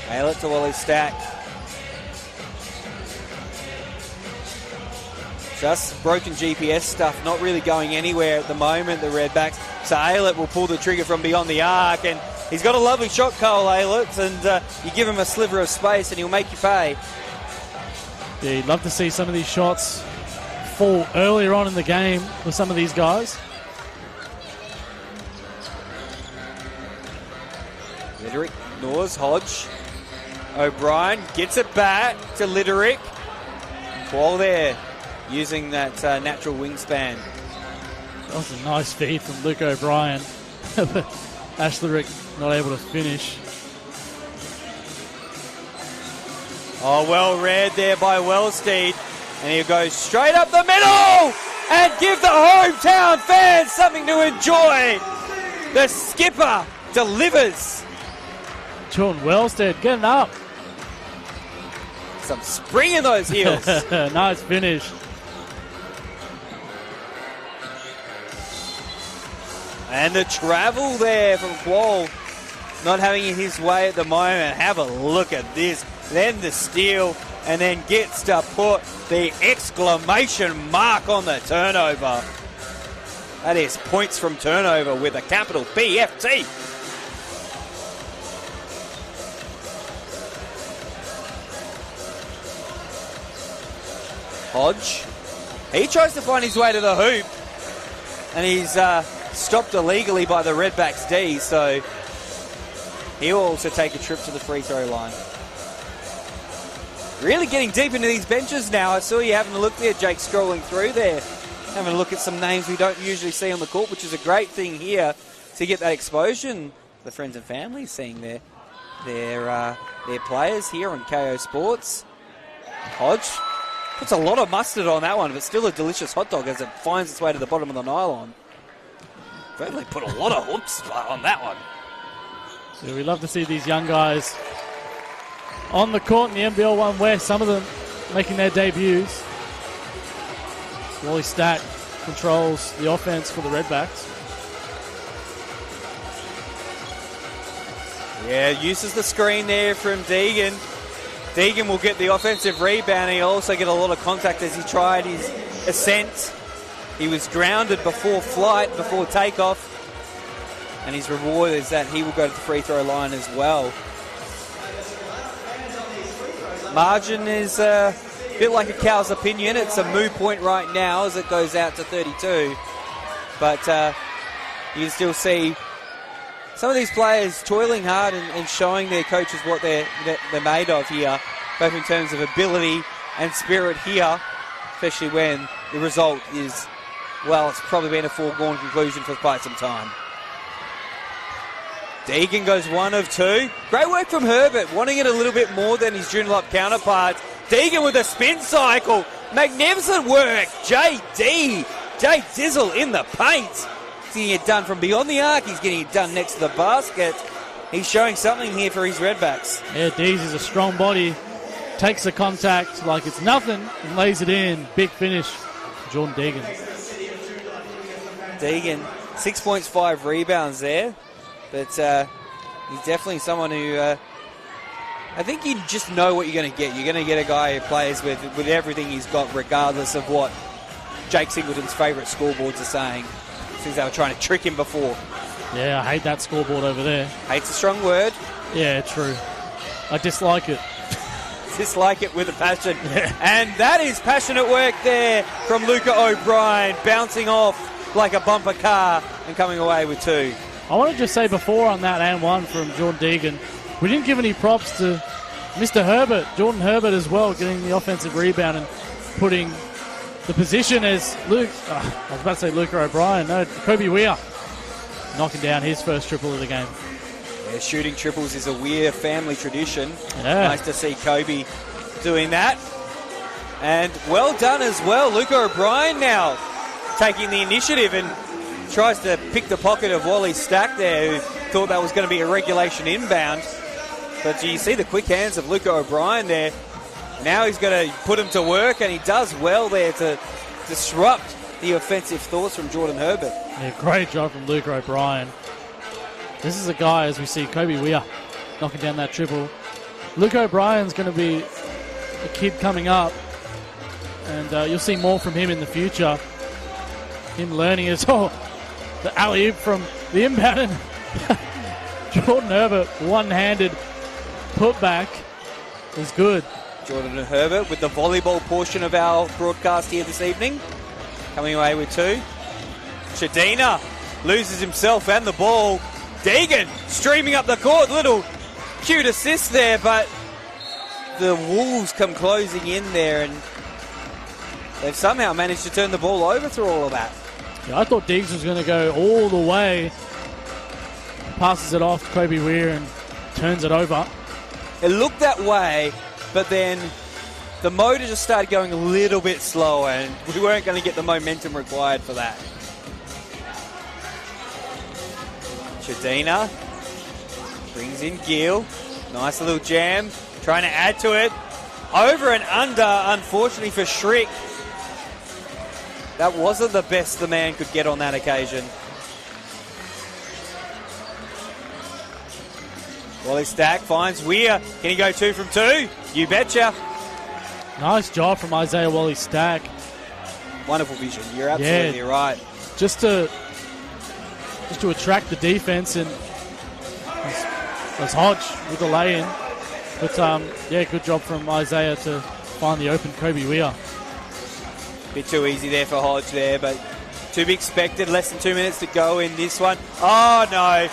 Nail it to Wally Stack. Just broken GPS stuff, not really going anywhere at the moment, the Redbacks. So Aylett will pull the trigger from beyond the arc, and he's got a lovely shot, Cole Aylett, and you give him a sliver of space and he'll make you pay. Yeah, you'd love to see some of these shots fall earlier on in the game with some of these guys. Litterick ignores Hodge. O'Brien gets it back to Litterick. Quoll there, using that natural wingspan. That was a nice feed from Luke O'Brien. But Ashlerick not able to finish. Oh, well read there by Wellsteed. And he'll go straight up the middle and give the hometown fans something to enjoy. The skipper delivers. Jordan Wellstead getting up. Some spring in those heels. Nice finish. And the travel there from Quoll, not having it his way at the moment. Have a look at this. Then the steal, and then gets to put the exclamation mark on the turnover. That is points from turnover with a capital PFT. Hodge, he tries to find his way to the hoop, and he's stopped illegally by the Redbacks D, so he'll also take a trip to the free throw line. Really getting deep into these benches now. I saw you having a look there, Jake, scrolling through there, having a look at some names we don't usually see on the court, which is a great thing here to get that exposure. The friends and family seeing their players here on KO Sports. Hodge puts a lot of mustard on that one, but still a delicious hot dog as it finds its way to the bottom of the nylon. They put a lot of hooks on that one. Yeah, we love to see these young guys on the court in the NBL 1 West, some of them making their debuts. Wally Stack controls the offense for the Redbacks. Yeah, uses the screen there from Deegan. Deegan will get the offensive rebound. He'll also get a lot of contact as he tried his ascent. He was grounded before flight, before takeoff. And his reward is that he will go to the free throw line as well. Margin is a bit like a cow's opinion. It's a moot point right now as it goes out to 32. But you can still see some of these players toiling hard and showing their coaches what they're made of here, both in terms of ability and spirit here, especially when the result is, well, it's probably been a foregone conclusion for quite some time. Deegan goes 1 of 2. Great work from Herbert, wanting it a little bit more than his Joondalup counterparts. Deegan with a spin cycle. Magnificent work. Jay Dizzle in the paint. He's getting it done from beyond the arc. He's getting it done next to the basket. He's showing something here for his Redbacks. Yeah, Dees is a strong body. Takes the contact like it's nothing and lays it in. Big finish. Jordan Deegan. Deegan, 6 points, 5 rebounds there. But he's definitely someone who I think you just know what you're going to get. You're going to get a guy who plays with everything he's got, regardless of what Jake Singleton's favourite scoreboards are saying. Since they were trying to trick him before. Yeah, I hate that scoreboard over there. Hate's a strong word. Yeah, true. I dislike it. Dislike it with a passion. Yeah. And that is passionate work there from Luca O'Brien, bouncing off like a bumper car and coming away with 2. I want to just say before on that and 1 from Jordan Deegan, we didn't give any props to Mr. Herbert, Jordan Herbert as well, getting the offensive rebound and putting the position as Luke, I was about to say Luca O'Brien, no, Kobe Weir knocking down his first triple of the game. Yeah, shooting triples is a Weir family tradition. Yeah. Nice to see Kobe doing that. And well done as well. Luca O'Brien now taking the initiative and tries to pick the pocket of Wally Stack there, who thought that was going to be a regulation inbound. But you see the quick hands of Luca O'Brien there. Now he's going to put him to work, and he does well there to disrupt the offensive thoughts from Jordan Herbert. Yeah, great job from Luca O'Brien. This is a guy, as we see, Kobe Weir knocking down that triple. Luca O'Brien's going to be a kid coming up, and you'll see more from him in the future. Him learning as well. The alley-oop from the inbound, and Jordan Herbert, one-handed putback is good. Jordan Herbert with the volleyball portion of our broadcast here this evening. Coming away with 2. Chadina loses himself and the ball. Deegan streaming up the court. Little cute assist there, but the Wolves come closing in there, and they've somehow managed to turn the ball over through all of that. Yeah, I thought Diggs was going to go all the way. Passes it off to Kobe Weir and turns it over. It looked that way, but then the motor just started going a little bit slower, and we weren't going to get the momentum required for that. Chadina brings in Gill. Nice little jam. Trying to add to it. Over and under, unfortunately for Schrick. That wasn't the best the man could get on that occasion. Wally Stack finds Weir. Can he go 2 from 2? You betcha. Nice job from Isaiah Wally Stack. Wonderful vision. You're absolutely right. Just to attract the defense, and as Hodge with the lay-in. But yeah, good job from Isaiah to find the open Kobe Weir. Bit too easy there for Hodge there, but to be expected. Less than 2 minutes to go in this one. Oh no.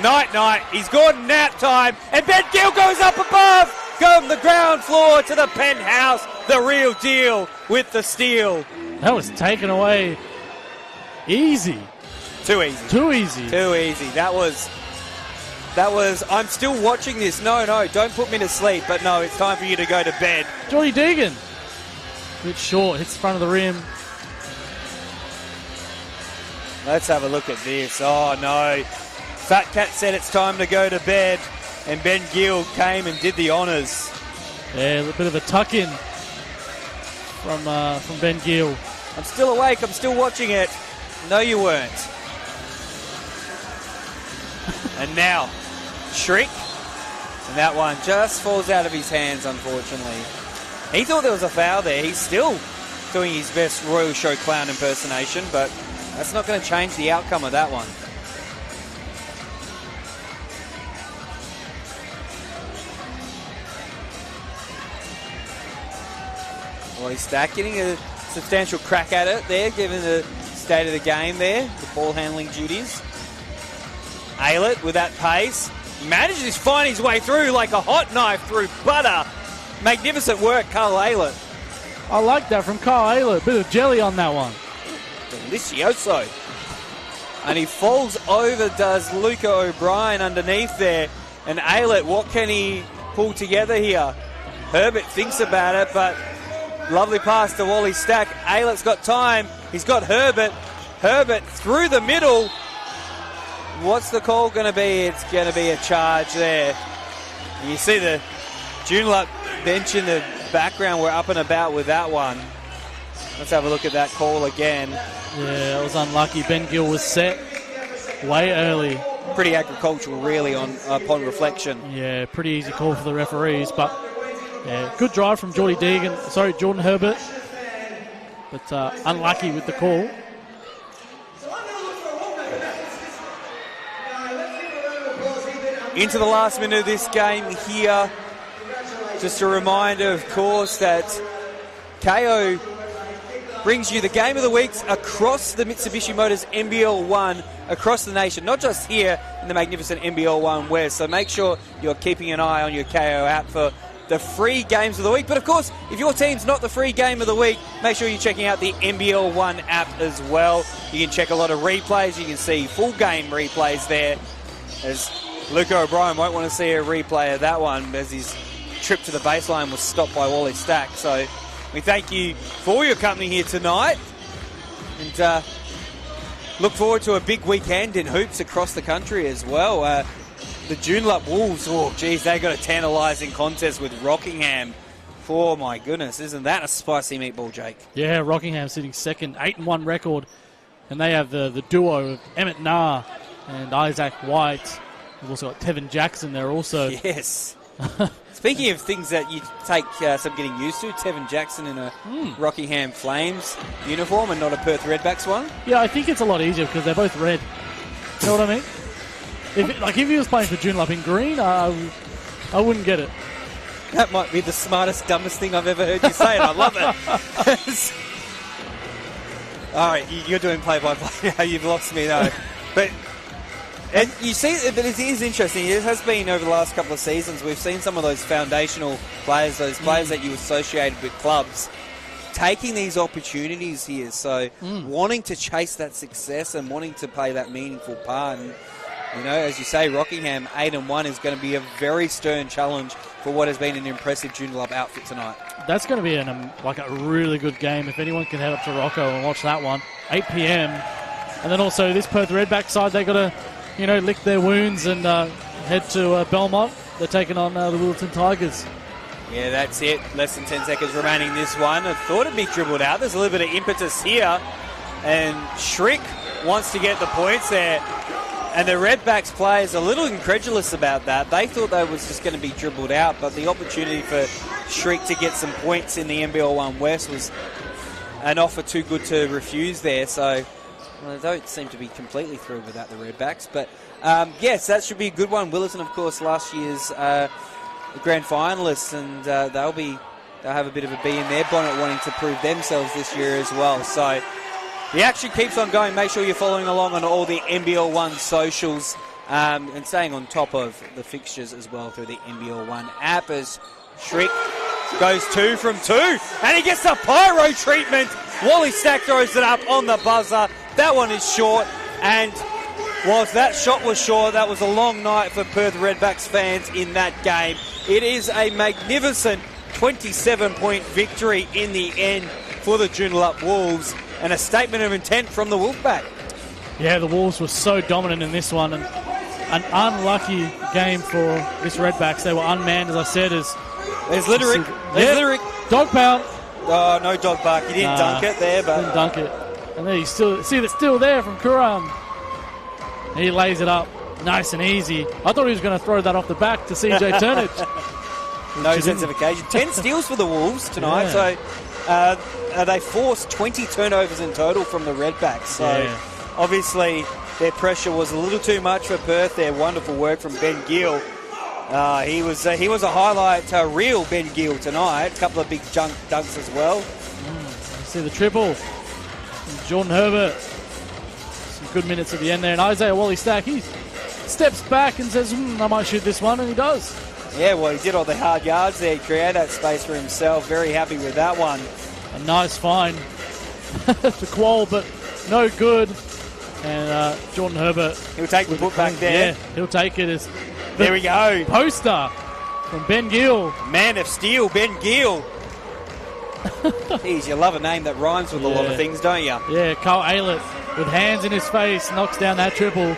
Night. He's gone nap time, and Ben Gill goes up above. Go from the ground floor to the penthouse. The real deal with the steal. That was taken away easy. Too easy. Too easy. Too easy. That was, I'm still watching this. No, don't put me to sleep. But no, it's time for you to go to bed. Johnny Deegan. Bit short, hits the front of the rim. Let's have a look at this. Oh no. Fat Cat said it's time to go to bed, and Ben Gill came and did the honours. Yeah, a little bit of a tuck-in from Ben Gill. I'm still awake. I'm still watching it. No, you weren't. And now, Shriek. And that one just falls out of his hands, unfortunately. He thought there was a foul there. He's still doing his best Royal Show clown impersonation, but that's not going to change the outcome of that one. Well, he's getting a substantial crack at it there, given the state of the game there, the ball handling duties. Aylett with that pace. He manages to find his way through like a hot knife through butter. Magnificent work, Carl Aylett. I like that from Carl Aylett. Bit of jelly on that one. Delicioso. And he falls over, does Luca O'Brien underneath there. And Aylett, what can he pull together here? Herbert thinks about it, but lovely pass to Wally Stack. Aylett's got time. He's got Herbert. Herbert through the middle. What's the call going to be? It's going to be a charge there. And you see the Joondalup bench in the background. We're up and about with that one. Let's have a look at that call again. Yeah, it was unlucky. Ben Gill was set way early. Pretty agricultural, really, upon reflection. Yeah, pretty easy call for the referees, but yeah, good drive from Jordan Herbert, but unlucky with the call. Into the last minute of this game here. Just a reminder, of course, that KO brings you the game of the weeks across the Mitsubishi Motors NBL 1, across the nation, not just here in the magnificent NBL 1 West. So make sure you're keeping an eye on your KO app for the free games of the week. But of course, if your team's not the free game of the week, make sure you're checking out the NBL 1 app as well. You can check a lot of replays. You can see full game replays there, as Luca O'Brien won't want to see a replay of that one, as his trip to the baseline was stopped by Wally Stack. So we thank you for your company here tonight, and look forward to a big weekend in hoops across the country as well. The Joondalup Wolves, they got a tantalising contest with Rockingham. Oh my goodness, isn't that a spicy meatball, Jake? Yeah, Rockingham sitting second, 8-1 record, and they have the duo of Emmett Nah and Isaac White. We've also got Tevin Jackson there also. Yes. Speaking of things that you take some getting used to, Tevin Jackson in a Rockingham Flames uniform and not a Perth Redbacks one. Yeah, I think it's a lot easier because they're both red. You know what I mean? If he was playing for Joondalup in green, I wouldn't get it. That might be the smartest, dumbest thing I've ever heard you say, and I love it. All right, you're doing play-by-play. You've lost me, though. But... And you see, but it is interesting. It has been over the last couple of seasons. We've seen some of those foundational players, those players that you associated with clubs, taking these opportunities here. So wanting to chase that success and wanting to play that meaningful part. And, you know, as you say, Rockingham 8-1 is going to be a very stern challenge for what has been an impressive Joondalup outfit tonight. That's going to be like a really good game. If anyone can head up to Rocco and watch that one, 8 p.m. And then also this Perth Redback side, they got to, lick their wounds and head to Belmont. They're taking on the Willetton Tigers. Yeah, that's it. Less than 10 seconds remaining this one. I thought it'd be dribbled out. There's a little bit of impetus here. And Shriek wants to get the points there. And the Redbacks players are a little incredulous about that. They thought that was just going to be dribbled out, but the opportunity for Shriek to get some points in the NBL 1 West was an offer too good to refuse there. So they don't seem to be completely through with that, the Redbacks. But yes, that should be a good one. Willetton, of course, last year's grand finalists, and they'll have a bit of a bee in their bonnet wanting to prove themselves this year as well. So the action keeps on going. Make sure you're following along on all the NBL 1 socials and staying on top of the fixtures as well through the NBL 1 app, as Shriek goes 2 from 2, and he gets the pyro treatment. Wally Stack throws it up on the buzzer. That one is short, and whilst that shot was short, that was a long night for Perth Redbacks fans in that game. It is a magnificent 27-point victory in the end for the Joondalup Wolves, and a statement of intent from the Wolfpack. Yeah, the Wolves were so dominant in this one, and an unlucky game for this Redbacks. They were unmanned, as I said. There's Litterick. There's Litterick. Dog pound. Oh, no dog bark. He didn't dunk it there, but didn't dunk it. And then it's still there from Kuram. He lays it up nice and easy. I thought he was going to throw that off the back to CJ Turnage. No sense of occasion. 10 steals for the Wolves tonight. Yeah. So they forced 20 turnovers in total from the Redbacks. So obviously their pressure was a little too much for Perth. Their wonderful work from Ben Gill. He was a highlight reel, Ben Gill, tonight. A couple of big dunks as well. See the triple from Jordan Herbert. Some good minutes at the end there. And Isaiah Wally-Stack, he steps back and says, I might shoot this one, and he does. Yeah, well, he did all the hard yards there. He created that space for himself. Very happy with that one. A nice find to Qual, but no good. And Jordan Herbert. He'll take the putback there. Yeah, he'll take it. As there we go. Poster from Ben Gill. Man of Steel, Ben Gill. Jeez, you love a name that rhymes with a lot of things, don't you? Yeah, Carl Aylett with hands in his face knocks down that triple.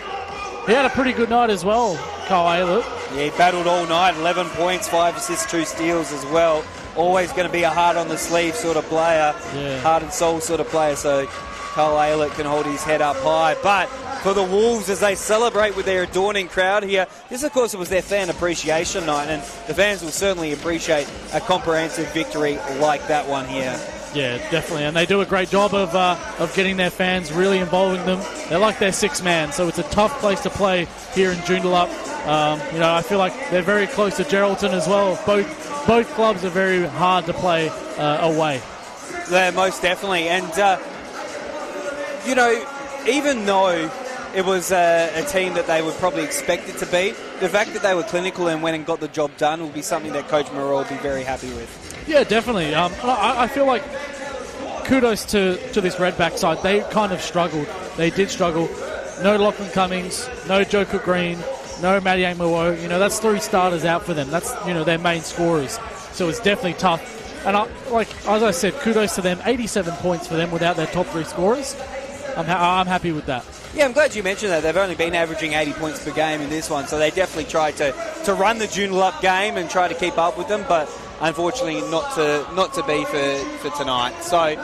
He had a pretty good night as well, Carl Aylett. Yeah, he battled all night. 11 points, 5 assists, 2 steals as well. Always going to be a heart-on-the-sleeve sort of player. Heart and soul sort of player. So Carl Aylett can hold his head up high. But for the Wolves, as they celebrate with their adorning crowd here, this, of course, was their fan appreciation night. And the fans will certainly appreciate a comprehensive victory like that one here. Yeah, definitely. And they do a great job of getting their fans, really involving them. They're like their sixth man, so it's a tough place to play here in Joondalup. I feel like they're very close to Geraldton as well. Both clubs are very hard to play away. Yeah, most definitely. And, even though it was a team that they were probably expected to beat, the fact that they were clinical and went and got the job done will be something that Coach Moreau will be very happy with. Yeah, definitely. I feel like kudos to this Redback side. They kind of struggled. They did struggle. No Lachlan Cummings, no Joe Cook-Green, no Matty Mowo. That's 3 starters out for them. That's, their main scorers. So it's definitely tough. And as I said, kudos to them. 87 points for them without their top 3 scorers. I'm happy with that. Yeah, I'm glad you mentioned that. They've only been averaging 80 points per game in this one, so they definitely tried to run the Joondalup game and try to keep up with them, but unfortunately not to be for tonight. So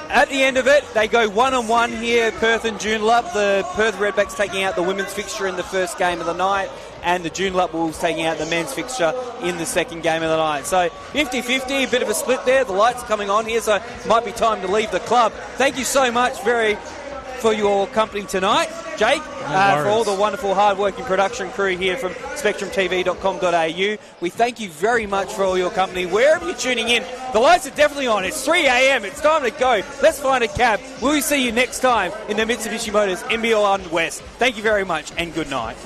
at the end of it, they go 1-1 here, Perth and Joondalup. The Perth Redbacks taking out the women's fixture in the first game of the night, and the Joondalup Wolves taking out the men's fixture in the second game of the night. So 50-50, a bit of a split there. The lights are coming on here, so it might be time to leave the club. Thank you so much for your company tonight, Jake, for all the wonderful hard-working production crew here from SpectrumTV.com.au. We thank you very much for all your company. Wherever you're tuning in, the lights are definitely on. It's 3 a.m. It's time to go. Let's find a cab. We'll see you next time in the Mitsubishi Motors NBL1 West. Thank you very much and good night.